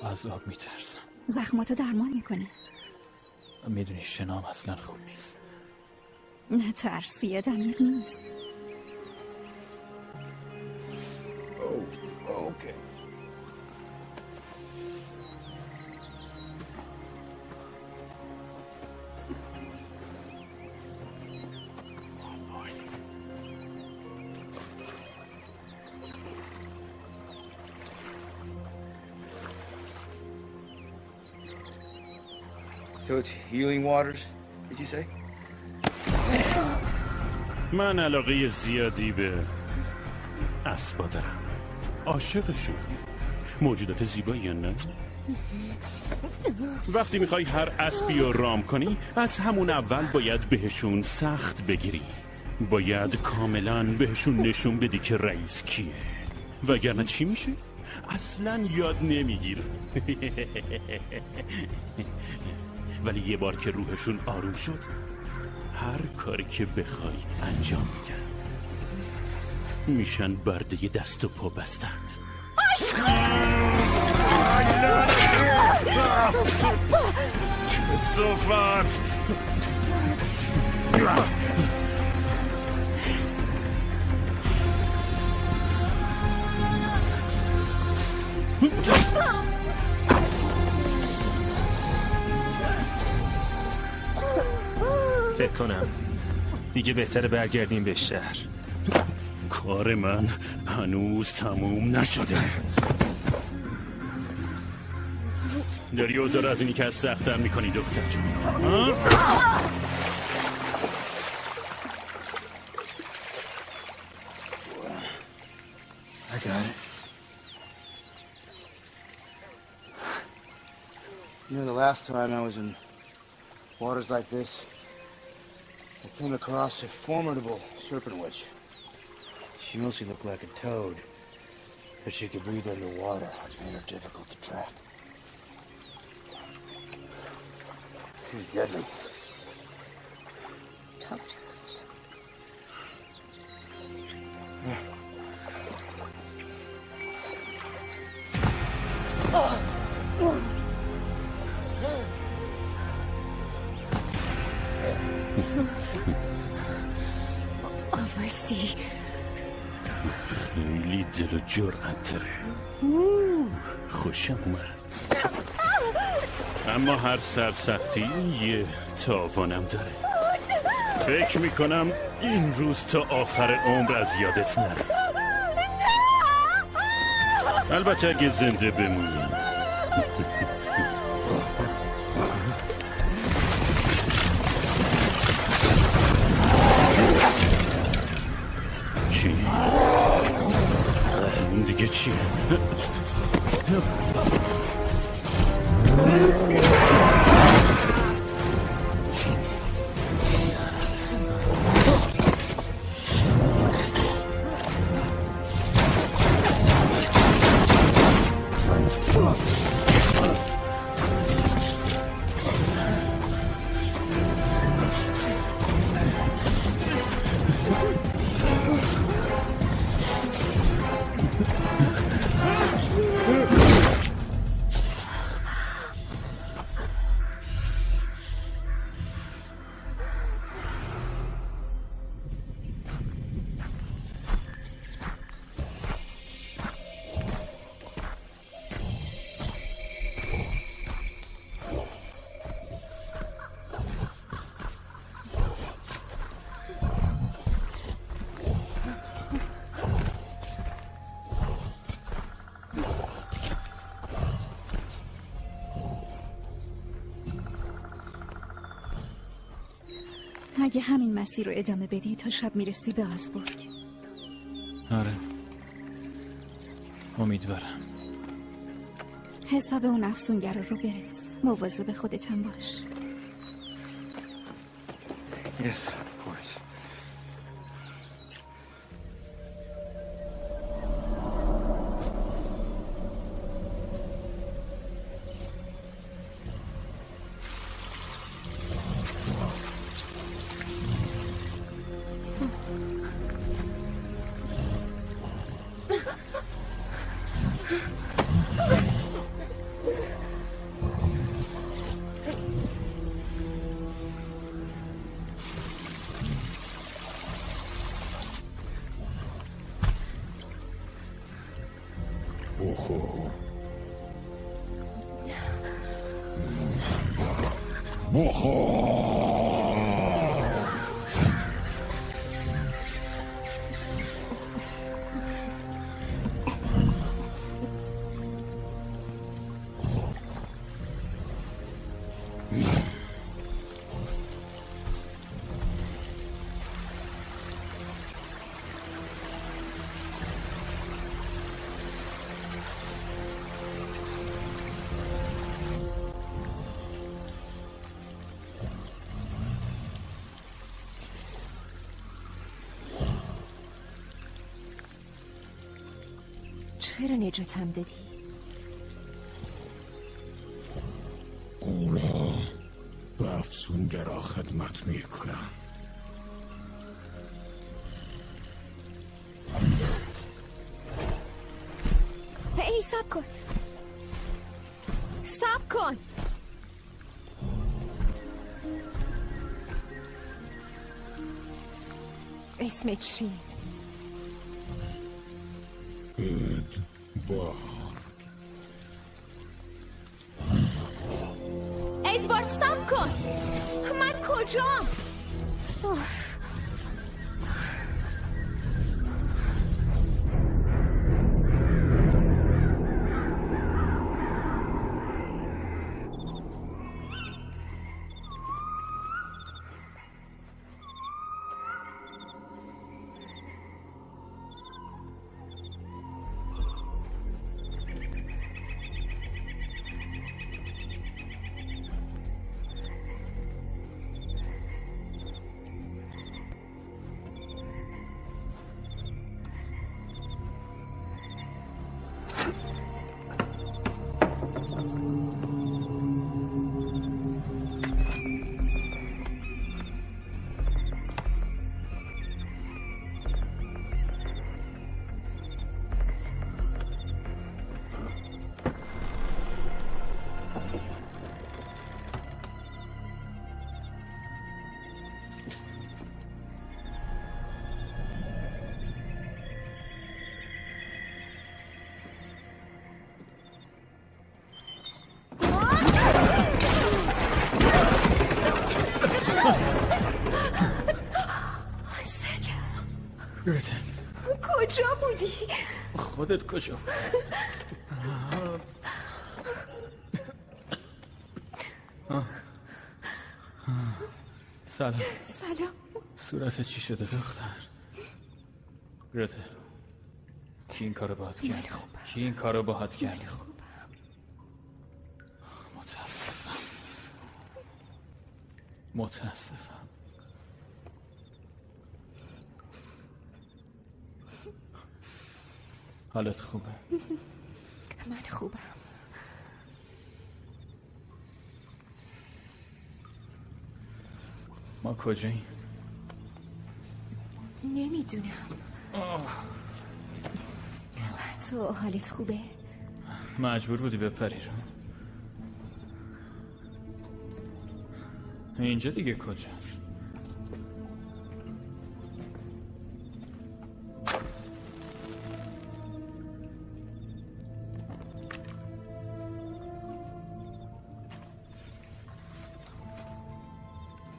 [SPEAKER 4] از آب میترسم.
[SPEAKER 12] زخماتو درمان میکنه.
[SPEAKER 4] میدونی شنام اصلا خوب نیست.
[SPEAKER 12] نه ترسیه دمیق نیست.
[SPEAKER 2] اوکی.
[SPEAKER 14] So it's healing waters, did you say?
[SPEAKER 6] من علاقه زیادی به اسبا دارم. عاشقشون. موجودات زیبایی یا نه؟ وقتی میخوای هر اسبی رو رام کنی از همون اول باید بهشون سخت بگیری. باید کاملا بهشون نشون بدی که رئیس کیه. وگرنه چی میشه؟ اصلا یاد نمیگیره. ولی یه بار که روحشون آروم شد هر کاری که بخوای انجام میدن. میشن برده دست و پا بستت. صفت
[SPEAKER 15] فکر کنم دیگه بهتره برگردیم به شهر.
[SPEAKER 6] کار من هنوز تموم نشده. داری اوضاع رو از اینی که از سخت‌تر میکنی دختر جون.
[SPEAKER 14] I got it. You know, the last time I was in waters like this, I came across a formidable serpent witch. She mostly looked like a toad, but she could breathe underwater, which made her difficult to track. She was deadly.
[SPEAKER 3] Toad.
[SPEAKER 9] آوازی
[SPEAKER 6] خیلی دل و جرأت داره. خوشم اومد. اما هر سرسختی یه تاوانم داره. فکر میکنم این روز تا آخر عمر از یادت نره. البته اگه زنده بمونی. چی؟ اون دیگه چیه؟
[SPEAKER 12] اگه همین مسیر رو ادامه بدی تا شب میرسی به آزبورگ.
[SPEAKER 4] آره، امیدوارم.
[SPEAKER 12] حساب اون افسونگر رو برس. مواظب خودت هم باش.
[SPEAKER 14] Yes, of course.
[SPEAKER 9] چرا نجاتم دادی؟
[SPEAKER 2] اونا به افسونگرا خدمت میکنم.
[SPEAKER 9] ای سب کن، سب کن. اسمت چیه؟ ادوارد سب کن. من کجام؟ کجا بودی؟
[SPEAKER 4] خودت کجا؟ سلام.
[SPEAKER 9] سلام.
[SPEAKER 4] صورتت چی شده دختر؟ گرتل، کی این کارو باهات کرد؟ کی این کارو باهات کرد؟ متاسفم. حالت خوبه؟
[SPEAKER 9] من خوبم.
[SPEAKER 4] ما کجاییم؟
[SPEAKER 9] نمیدونم. تو حالت خوبه؟
[SPEAKER 4] مجبور بودی بپری رو؟ اینجا دیگه کجاست؟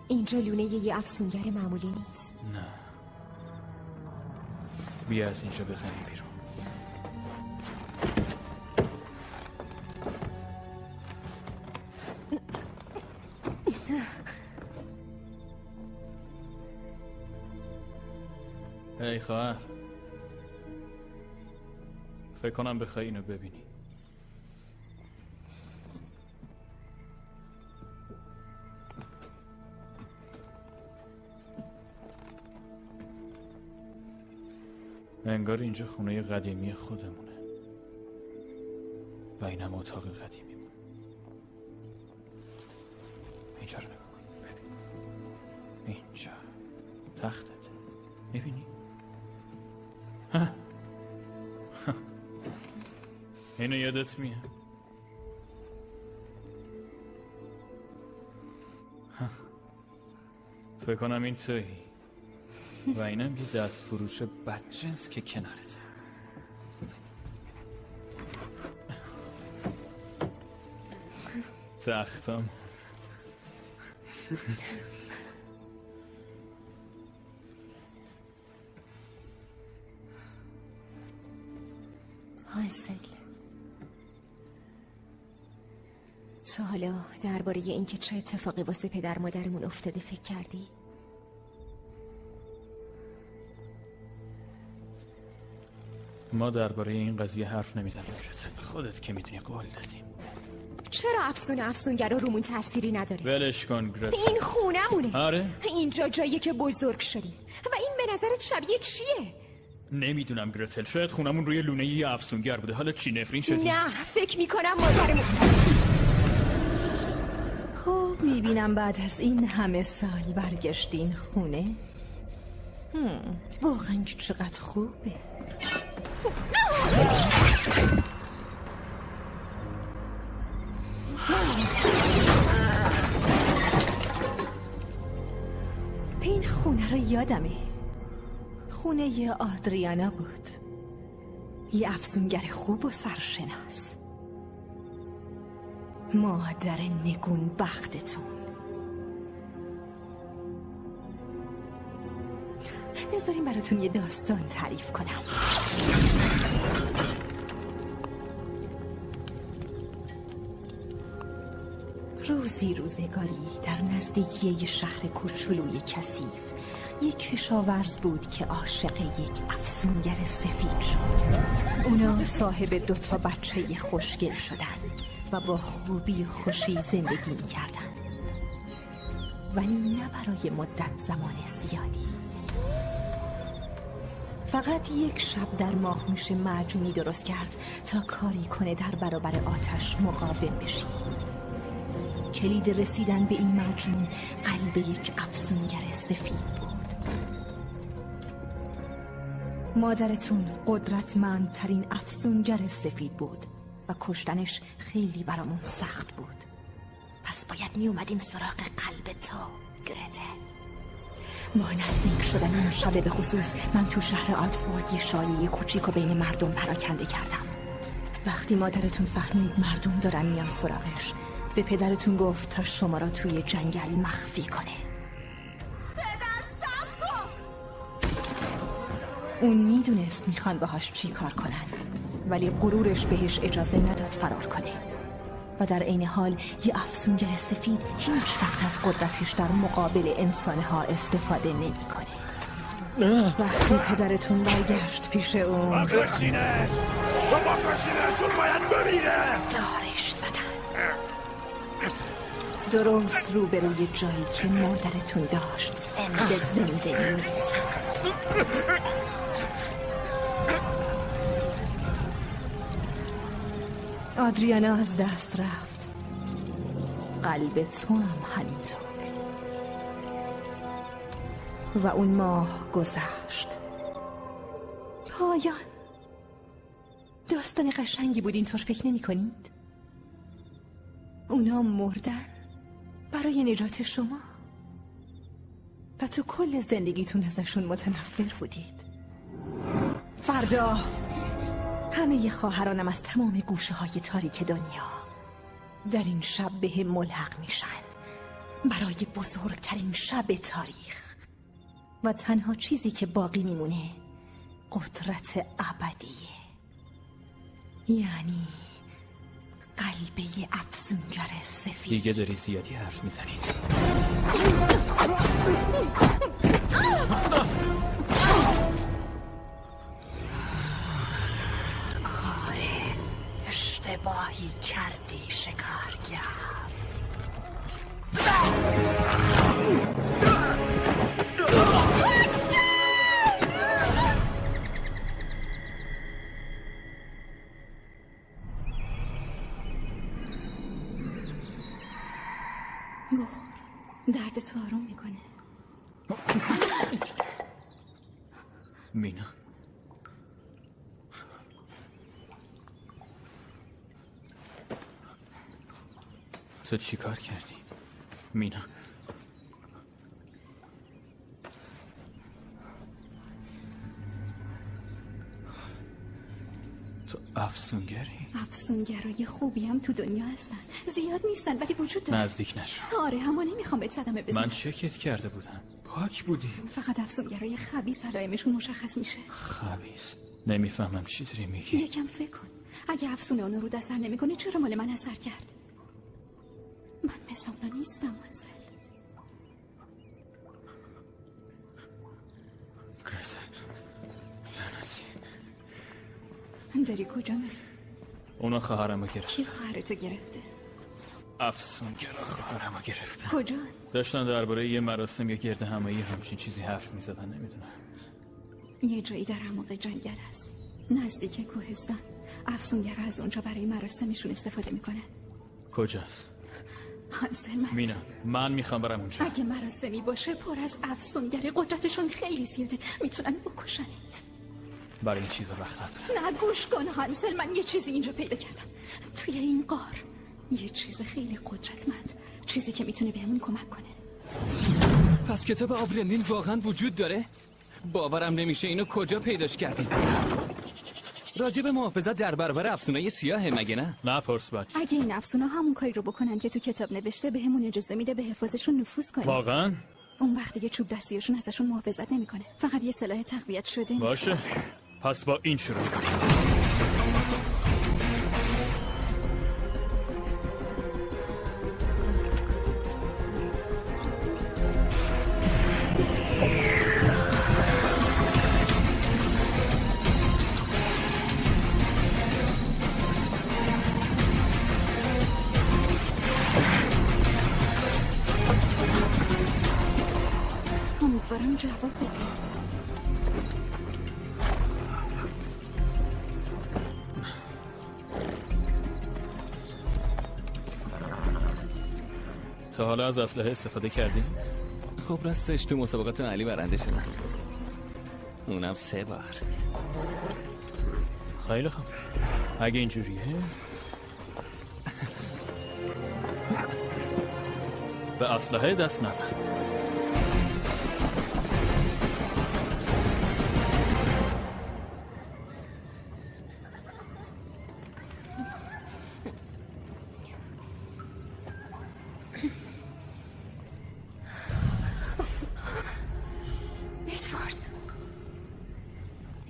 [SPEAKER 9] اینجا لونه یه افسونگر معمولی نیست.
[SPEAKER 4] نه، بیا از اینجا بزنیم بیرون. ای خواهر، فکر کنم بخوای اینو ببینی. انگار اینجا خونه قدیمی خودمونه و اینم اتاق قدیمی من. اینجا رو نگاه کن، ببین. اینجا تختت، میبینی؟ اینو یادت میاد؟ فکر کنم این تویی و اینم یه دست فروش بدجنس که کنارت. تختم
[SPEAKER 9] هانسل، تو حالا درباره اینکه چه اتفاقی واسه پدر مادرمون افتاده فکر کردی؟
[SPEAKER 4] ما درباره این قضیه حرف نمیزنیم. خودت که میدونی قول دادیم.
[SPEAKER 9] چرا افسونگرا رومون تأثیری نداره؟
[SPEAKER 4] ولش کن گرت.
[SPEAKER 9] این خونمونه.
[SPEAKER 4] آره؟
[SPEAKER 9] اینجا جاییه که بزرگ شدیم و این به نظرت شبیه چیه؟
[SPEAKER 4] نمیدونم گرتل، شاید خونمون روی لونه یه افسونگر بوده. حالا چی نفرین شدی؟
[SPEAKER 9] نه، فکر میکنم مادرمون.
[SPEAKER 1] خب میبینم بعد از این همه سال برگشتین خونه. واقعا که چقدر خوبه. این خونه رو یادمه. خونه ی آدریانا بود، یه افسونگر خوب و سرشناس. مادر نگون بختتون. نذاریم براتون یه داستان تعریف کنم. روزی روزگاری در نزدیکی یه شهر کوچولوی کثیف یک کشاورز بود که عاشق یک افسونگر سفید شد. اونا صاحب 2 بچه خوشگل شدن و با خوبی و خوشی زندگی می‌کردن، ولی نه برای مدت زمان زیادی. فقط یک شب در ماه میشه معجونی درست کرد تا کاری کنه در برابر آتش مقاوم بشی. کلید رسیدن به این معجون قلب یک افسونگر سفید بود. مادرتون قدرتمندترین افسونگر سفید بود و کشتنش خیلی برامون سخت بود. پس باید می اومدیم سراغ قلب تو گرتل. ما نزدیک شدن اون شب به خصوص من تو شهر آلتسبورگ یه شایعه کوچیک و بین مردم پراکنده کردم. وقتی مادرتون فهمید مردم دارن میان سراغش، به پدرتون گفت تا شما را توی جنگل مخفی کنه.
[SPEAKER 3] پدر صبر کن!
[SPEAKER 1] اون میدونست میخوان باهاش چی کار کنن، ولی غرورش بهش اجازه نداد فرار کنه و در عین حال یه افسونگر سفید هیچ وقت از قدرتش در مقابل انسانها استفاده نمیکنه. وقتی پدرتون برگشت پیش اون،
[SPEAKER 2] کشینش! تو با کشینشون باید بمیره!
[SPEAKER 1] دارش زدن درست روبروی جایی که مادرتون داشت به زندگی می‌رسید. آدریانا از دست رفت، قلب تو هم همینطور. و اون ماه گذشت. پایان. داستان قشنگی بود، اینطور فکر نمی کنید؟ اونا مردن برای نجات شما و تو کل زندگیتون ازشون متنفر بودید. فردا همه خواهرانم از تمام گوشه های تاریک دنیا در این شب به هم ملحق میشن برای بزرگترین شب تاریخ و تنها چیزی که باقی میمونه قدرت ابدیه، یعنی قلبه افسونگر سفید.
[SPEAKER 4] دیگه داری زیادی حرف میزنید.
[SPEAKER 12] درد تو آروم میکنه.
[SPEAKER 4] مینا تو چی کار کردی؟ مینا تو افسونگری؟
[SPEAKER 12] افسونگرای خوبی هم تو دنیا هستن، زیاد نیستن ولی وجود دارن.
[SPEAKER 4] نزدیک نشو.
[SPEAKER 12] آره اما نمیخوام بهت صدمه بزنم.
[SPEAKER 4] من چکت کرده بودم، پاک بودی.
[SPEAKER 12] فقط افسونگرای خبیث علائمشون مشخص میشه.
[SPEAKER 4] خبیث؟ نمیفهمم چی داری میگی.
[SPEAKER 12] یکم فکر کن، اگه افسون اونو رو اثر نمیکنه چرا مال من اثر کرد؟ من مثل اونا نیستم هانسل.
[SPEAKER 4] گریزل لعنتی.
[SPEAKER 12] داری کجا میری؟
[SPEAKER 4] اونا خواهرمو گرفت.
[SPEAKER 12] کی خواهرتو گرفته؟
[SPEAKER 4] افسونگرا خواهرمو گرفتن.
[SPEAKER 12] کجا؟
[SPEAKER 4] داشتن درباره یه مراسم یا گرد همایی همچین چیزی حرف میزدن، نمیدونم.
[SPEAKER 12] یه جایی در اعماق جنگل هست، نزدیک کوهستان. افسونگرا از اونجا برای مراسمشون استفاده میکنن.
[SPEAKER 4] کجاست؟
[SPEAKER 12] هانسل
[SPEAKER 4] مینا من میخوام برم اونجا.
[SPEAKER 12] اگه مراسمی باشه پر از افسونگره، قدرتشون خیلی زیاده، میتونن بکشنت.
[SPEAKER 4] برای این چیزا وقت ندارم.
[SPEAKER 12] نه گوش کن هانسل، من یه چیزی اینجا پیدا کردم توی این غار، یه چیز خیلی قدرتمند، چیزی که میتونه بهمون کمک کنه.
[SPEAKER 10] پس کتاب آبرلین واقعا وجود داره؟ باورم نمیشه. اینو کجا پیداش کردی؟ راجب محافظت در برابر افسونای سیاهه مگه نه؟
[SPEAKER 4] نه پرس بچه.
[SPEAKER 12] اگه این افسونا همون کاری رو بکنن که تو کتاب نوشته، بهمون اجازه میده به حفاظشون نفوذ کنیم.
[SPEAKER 4] واقعا؟
[SPEAKER 12] اون وقت دیگه چوب دستیاشون ازشون محافظت نمیکنه، فقط یه سلاح تقویت شده.
[SPEAKER 4] باشه پس با این شروع کنیم.
[SPEAKER 12] امیدوارم جواب بده.
[SPEAKER 4] تا حالا از اسلحه استفاده کردی؟
[SPEAKER 10] خب راستش تو مسابقات محلی برنده شدم، اونم 3 بار.
[SPEAKER 4] خیلی خوب، اگه اینجوریه به اسلحه دست نزن.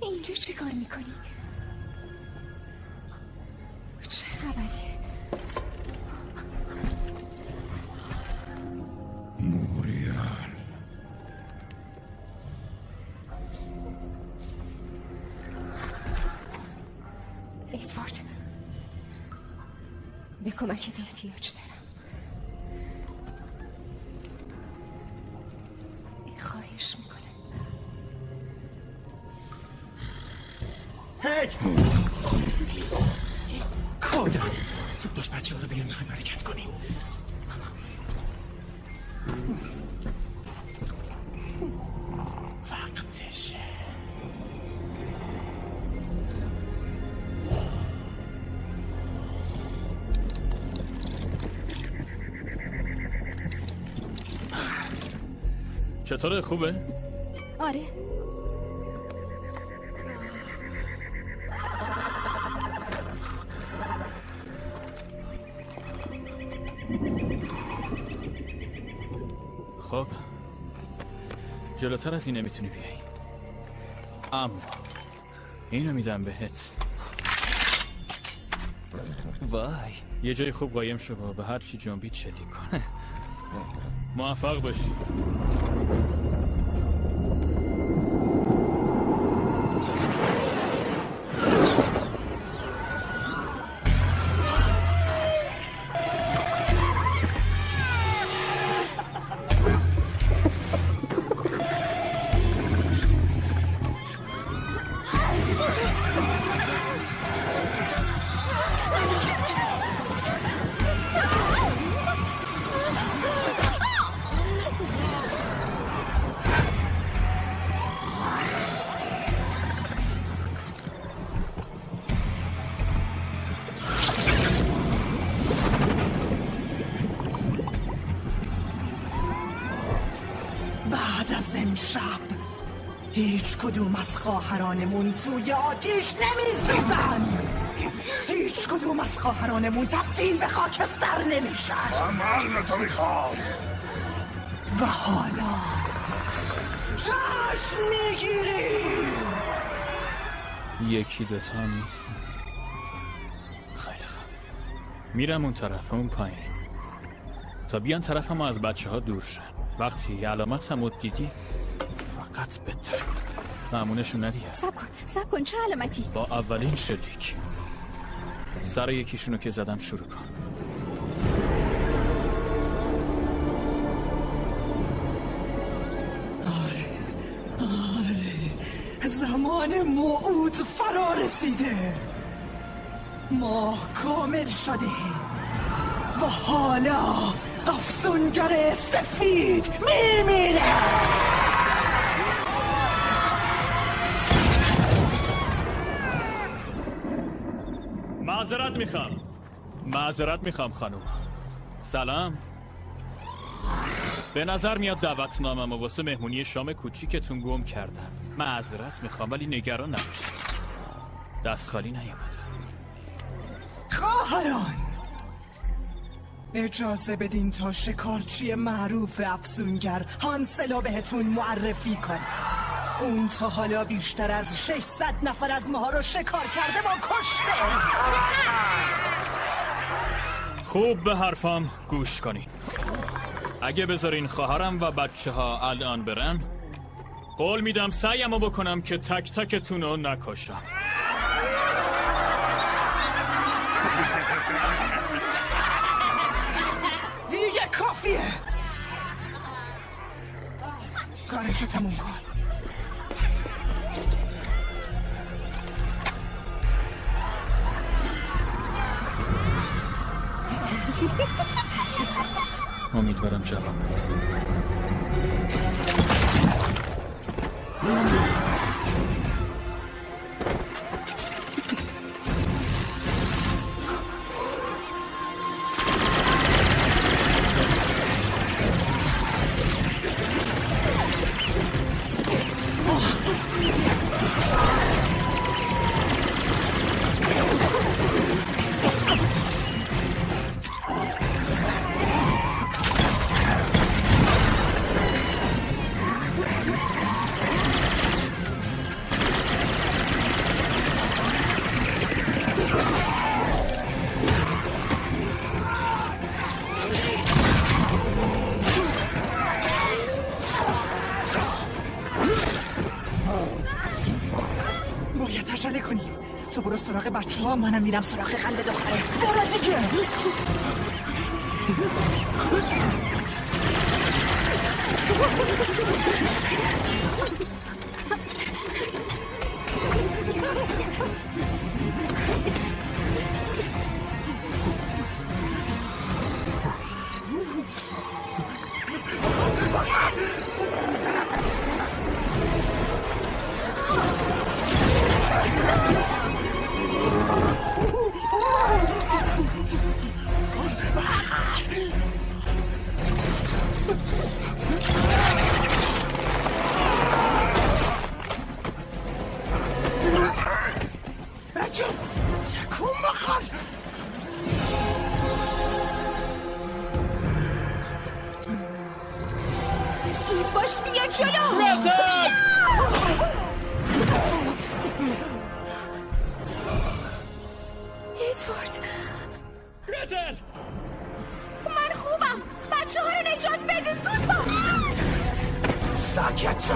[SPEAKER 12] اینجا چی کار میکنی؟ چه خبره؟
[SPEAKER 2] موریال
[SPEAKER 12] ادوارد، به کمکت احتیاج دارم. خواهش میکنم.
[SPEAKER 13] هی! کودم زود باش بچه ها رو بیان میخوایم حرکت کنیم. وقتشه.
[SPEAKER 4] چطوره خوبه؟
[SPEAKER 12] آره
[SPEAKER 4] خب جلوتر از این نمیتونی بیایی، اما اینو میدم بهت.
[SPEAKER 10] وای
[SPEAKER 4] یه جای خوب قایم شو و به هر چی جنبید شلیک کن. موفق باشی.
[SPEAKER 1] بعد از امشب هیچ کدوم از خواهرانمون توی آتیش نمیسوزن. هیچ کدوم از خواهرانمون تبدیل به خاکستر نمیشن.
[SPEAKER 2] مغزتو میخوام.
[SPEAKER 1] و حالا جشن میگیری.
[SPEAKER 4] یکی دوتا هم نیستن. خیلی خوب، میرم اون طرف، اون پایین، تا بیان طرف ما از بچه ها دور شن. وقتی علامت هم دیدی فقط بهتر معمونشون ندیه.
[SPEAKER 12] سب کن چه علامتی؟
[SPEAKER 4] با اولین شلیک سر یکیشونو که زدم شروع کن.
[SPEAKER 1] آره زمان موعود فرا رسیده. ما کامل شده و حالا افسونگر سفید میمیره.
[SPEAKER 4] معذرت میخوام خانوم. سلام. به نظر میاد دعوتنامه‌مو واسه مهمونی شام کوچیکتون گم کردم. معذرت میخوام ولی نگران نباشید، دست خالی نیومدم.
[SPEAKER 1] خواهران اجازه بدین تا شکارچی معروف افسونگر هانسلو بهتون معرفی کنم. اون تا حالا بیشتر از 600 نفر از ماها رو شکار کرده و کشته.
[SPEAKER 4] خوب به حرفام گوش کنین. اگه بذارین خواهرم و بچه ها الان برن، قول میدم سعیمو بکنم که تک تکتون رو نکشم.
[SPEAKER 1] دیگه کافیه. کارشو تموم کن.
[SPEAKER 4] امیدوارم جواب بده.
[SPEAKER 1] باید عجله کنیم. تو برو سراغ بچه ها، منم میرم سراغ قلب دختره. برو دیگه. تکون بخور.
[SPEAKER 9] زود باش بیا جلو. ادوارد.
[SPEAKER 4] رتل
[SPEAKER 9] من خوبم. بچه ها رو نجات بده. زود باش.
[SPEAKER 1] ساکت شو.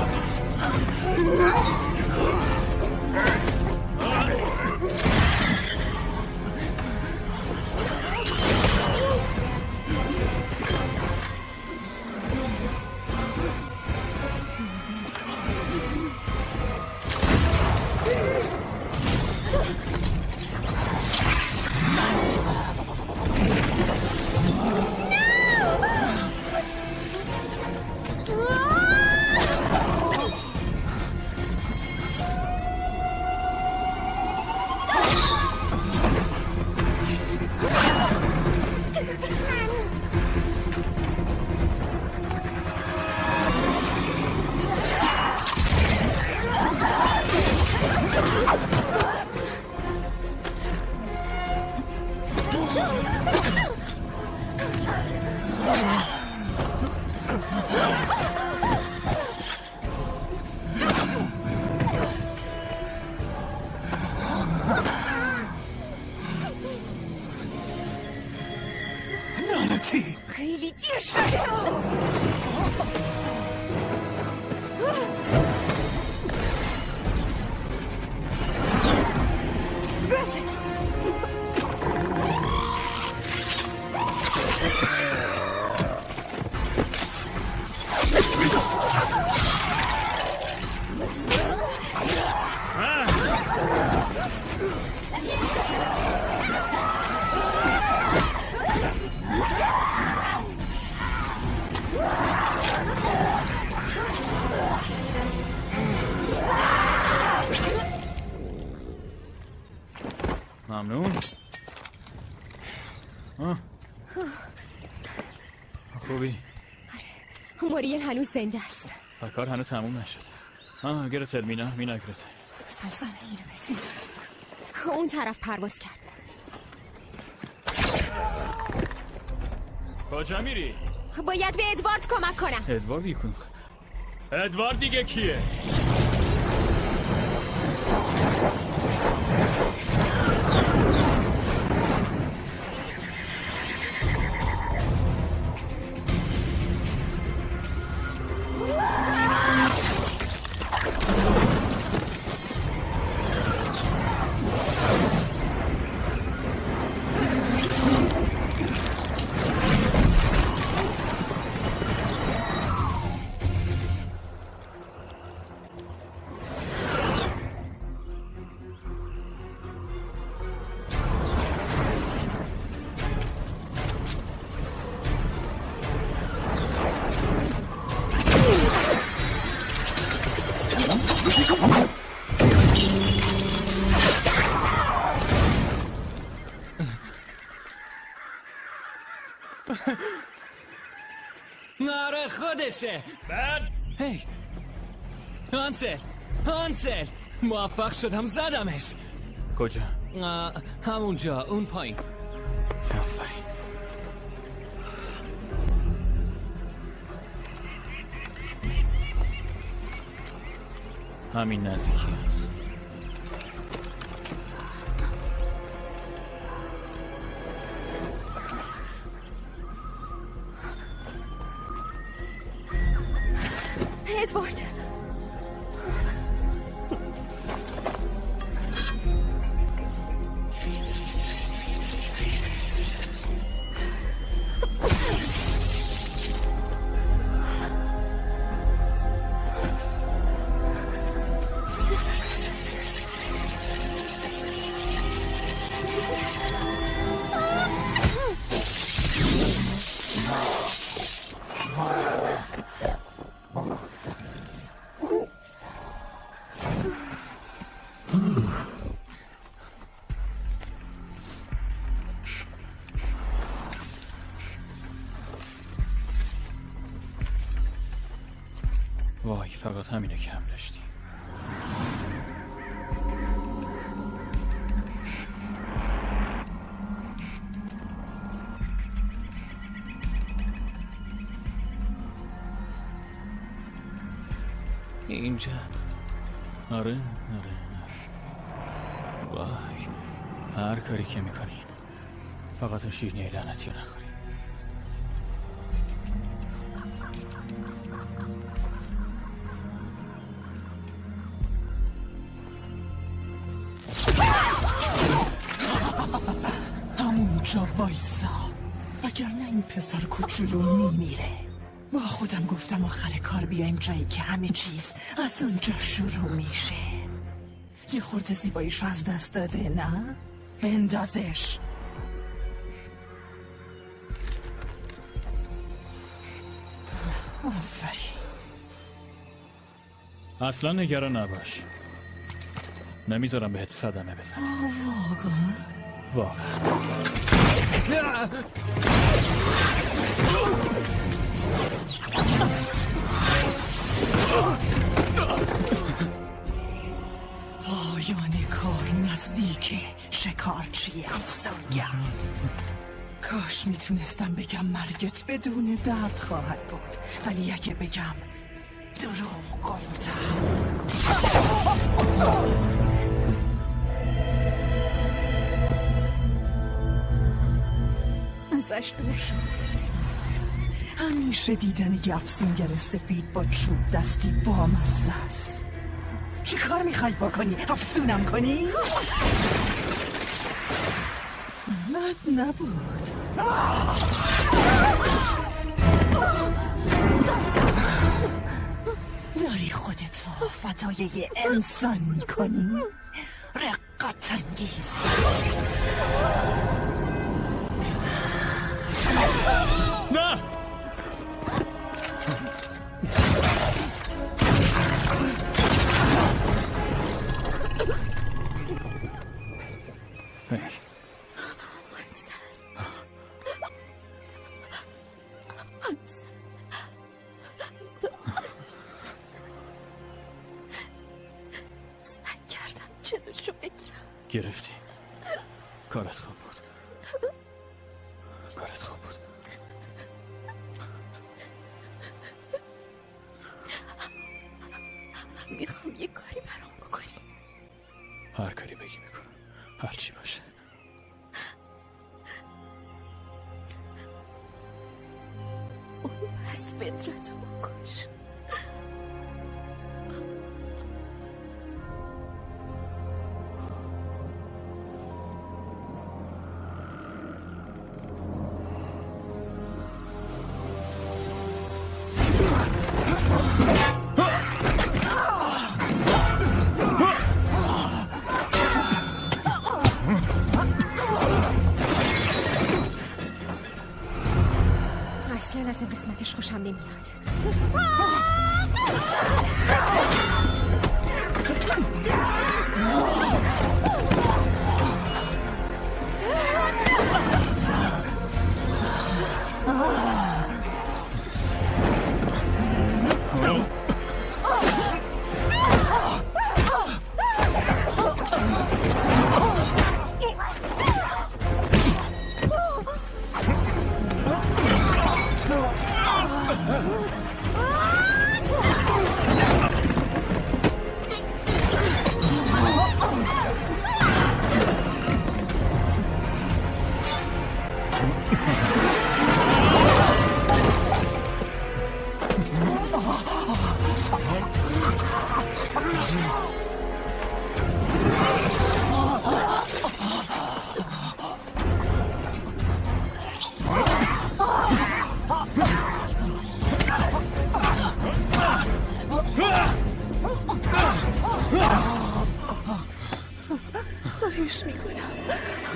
[SPEAKER 4] ممنون. خوبی؟
[SPEAKER 9] موریل هنوز زنده است.
[SPEAKER 4] کار هنوز تموم نشد. گرتل مینا گرتل.
[SPEAKER 9] سلسانه اینو بده. اون طرف پرواز کرد.
[SPEAKER 4] کجا میری؟
[SPEAKER 9] باید به ادوارد کمک کنم.
[SPEAKER 4] ادوارد یکون. ادوارد دیگه کیه؟
[SPEAKER 10] ناره خودشه.
[SPEAKER 4] بعد
[SPEAKER 10] هی هانسل موفق شدم زدمش.
[SPEAKER 4] کجا؟
[SPEAKER 10] همونجا اون پایین.
[SPEAKER 4] آفرین. همین نزدیکی هست.
[SPEAKER 9] ادوارد
[SPEAKER 4] وای فقط همینه که هم داشتی. اینجا آره وای هر کاری که میکنین فقط اون شیرینی لعنتی رو نخورین.
[SPEAKER 1] همونجا وایسا وگرنه این پسر کوچولو میمیره. با خودم گفتم آخر کار بیایم جایی که همه چیز از اونجا شروع میشه. یه خورده زیباییشو از دست داده نه؟ بندازش. آفرین.
[SPEAKER 4] اصلا نگران نباش، نمیذارم بهت صدمه بزنم. واقعا
[SPEAKER 1] پایان کار نزدیکه شکارچی افسانگر. کاش میتونستم بگم مرگت بدون درد خواهد بود، ولی اگه بگم دروغ گفتم.
[SPEAKER 12] ازش دور شو.
[SPEAKER 1] همیشه دیدن یه افسونگر سفید با چوب دستی بامزه است. چی کار میخوای بکنی؟ افسونم کنی؟ بد نبود. داری خودتو فدای یه انسان میکنی؟ رقت انگیز.
[SPEAKER 4] نه گرفتی. کارت خوب بود. کارت خوب بود.
[SPEAKER 12] میخوام یه کاری برام بکنی.
[SPEAKER 4] هر کاری بگی میکنم. هر چی باشه.
[SPEAKER 12] اون پس فطرتو بکش.
[SPEAKER 9] اصلا از این قسمتش خوشم نمیاد.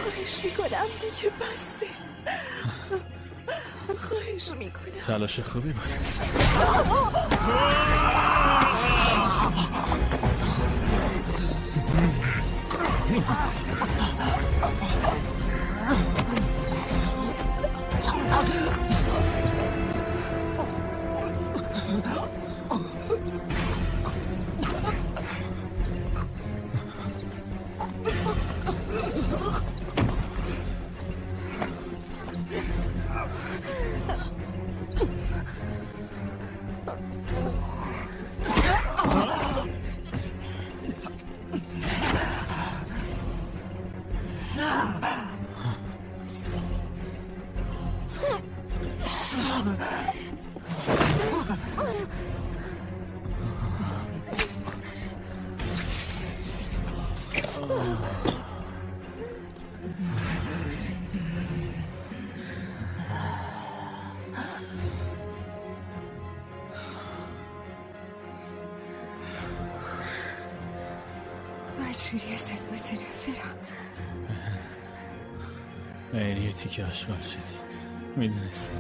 [SPEAKER 9] خواهش میکنم دیگه بسته. خواهش میکنم.
[SPEAKER 4] تلاش خوبی بود.
[SPEAKER 9] چجوری ازت متنفرم.
[SPEAKER 4] این یه تیکه اشغال شدی. میدونستم.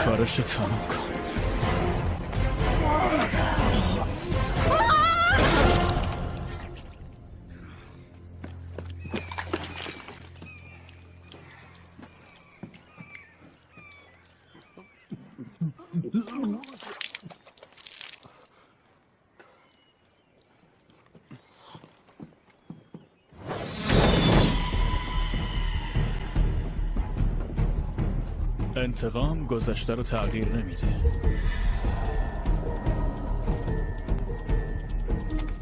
[SPEAKER 4] کارشو تمام کن. انتقام گذشته رو تغییر نمیده.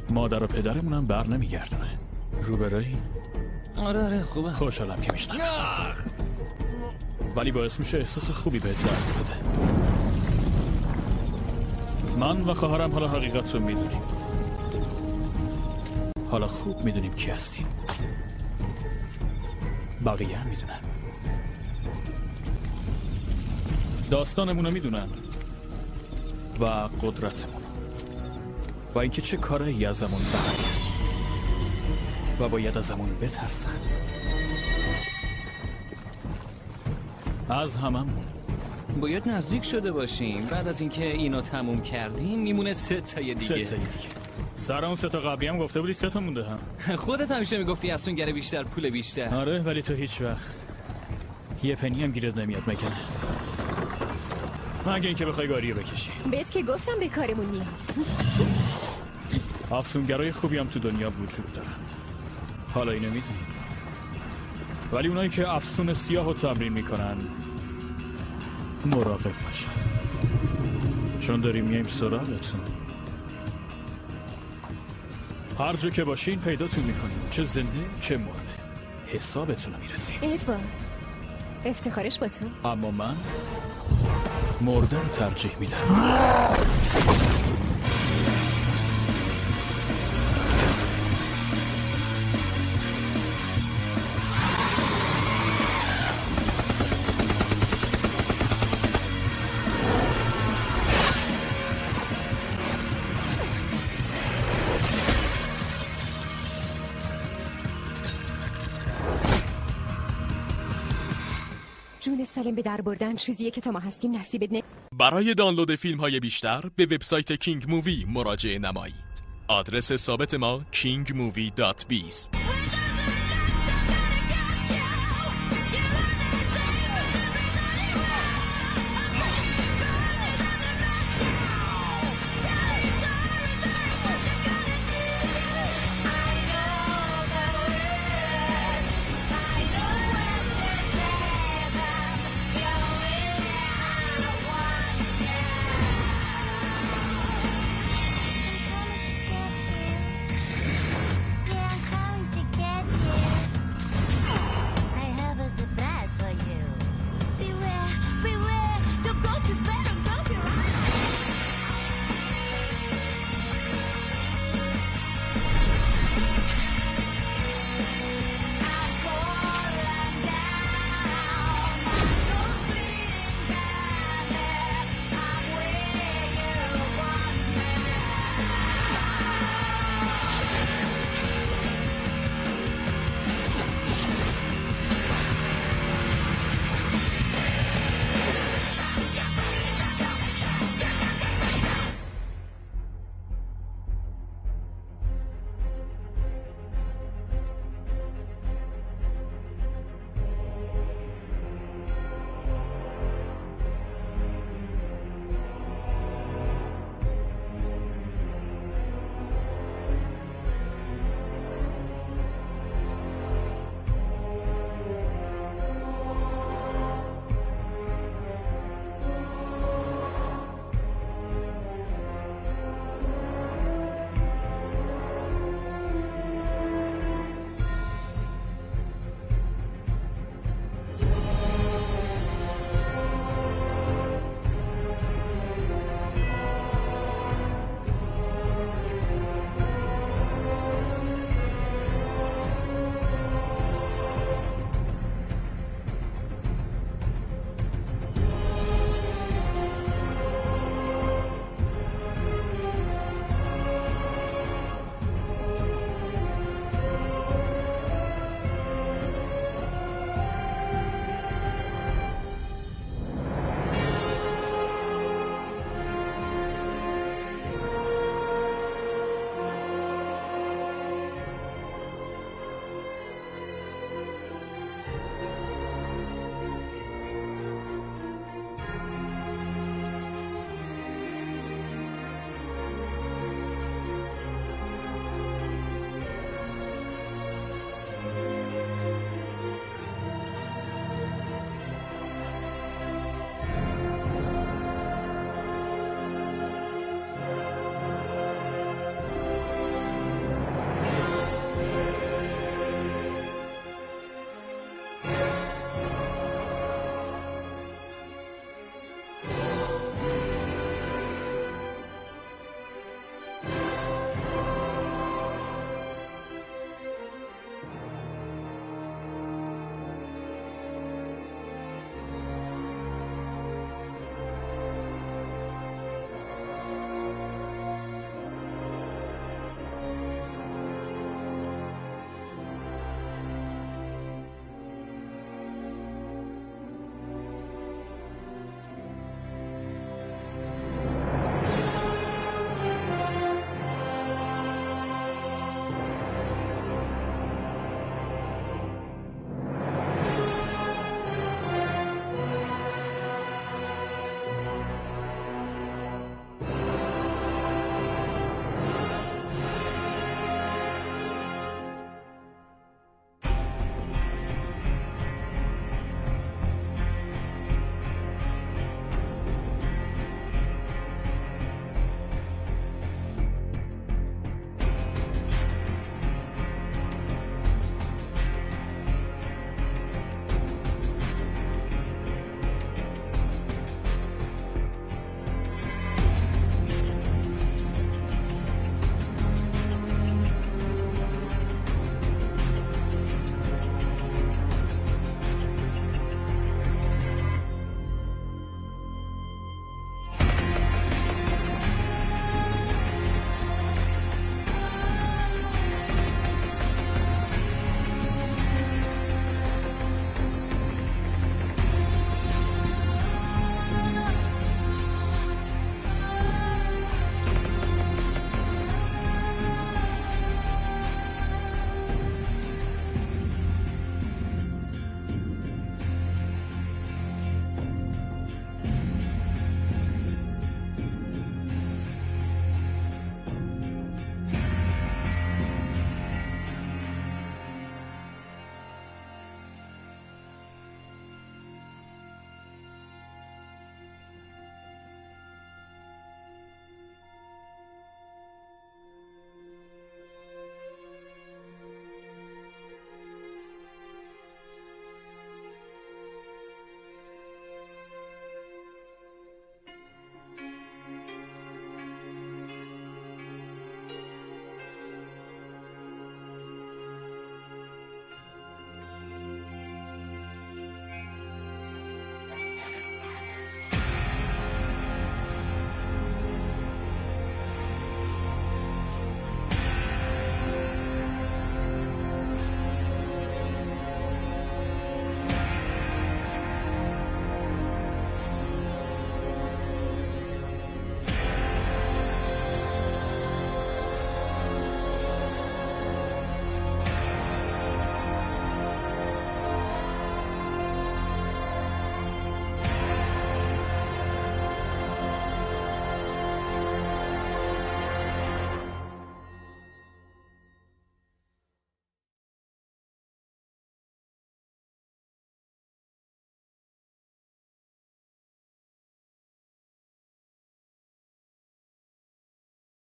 [SPEAKER 4] مادر و پدرمونم بر نمیگردونه. روبرایی؟
[SPEAKER 10] آره خوبه.
[SPEAKER 4] خوشحالم که میشنم. ولی باعث میشه احساس خوبی بهت دست بده. من و خواهرم حالا حقیقت رو میدونیم. حالا خوب میدونیم کی هستیم. بقیه هم میدونن. داستانمونو میدونن و قدرتمون و اینکه چه کارایی ازمون دارن و باید ازمون بترسن. از هممون.
[SPEAKER 10] باید نزدیک شده باشیم. بعد از اینکه اینو تموم کردیم میمونه 3 تای دیگه.
[SPEAKER 4] 3 تای دیگه. سر اون 3 تا قبلی هم گفته بودی 3 تا مونده هم.
[SPEAKER 10] خودت همیشه میگفتی افسونگر بیشتر پول بیشتر.
[SPEAKER 4] آره ولی تو هیچ وقت یه پنی هم گیرت نمیاد مگه؟ مگه اینکه بخوای گاریو بکشی.
[SPEAKER 9] بهت که گفتم به کارمون میاد.
[SPEAKER 4] افسونگرای خوبی هم تو دنیا وجود دارن. حالا اینو میدونی. ولی اونایی که افسون سیاهو تمرین میکنن مراقب باشن، چون داریم میایم سراغتون. هر جا که باشین پیداتون میکنیم، چه زنده چه مرده. حسابتون رو میرسیم.
[SPEAKER 9] ادوارد افتخارش با تو.
[SPEAKER 4] اما من مردن ترجیح میدم.
[SPEAKER 9] جون سالم به در بردن چیزیه که تا ما هستیم نصیبت
[SPEAKER 16] برای دانلود فیلم های بیشتر به وبسایت کینگ مووی مراجعه نمایید. آدرس ثابت ما kingmovie.biz.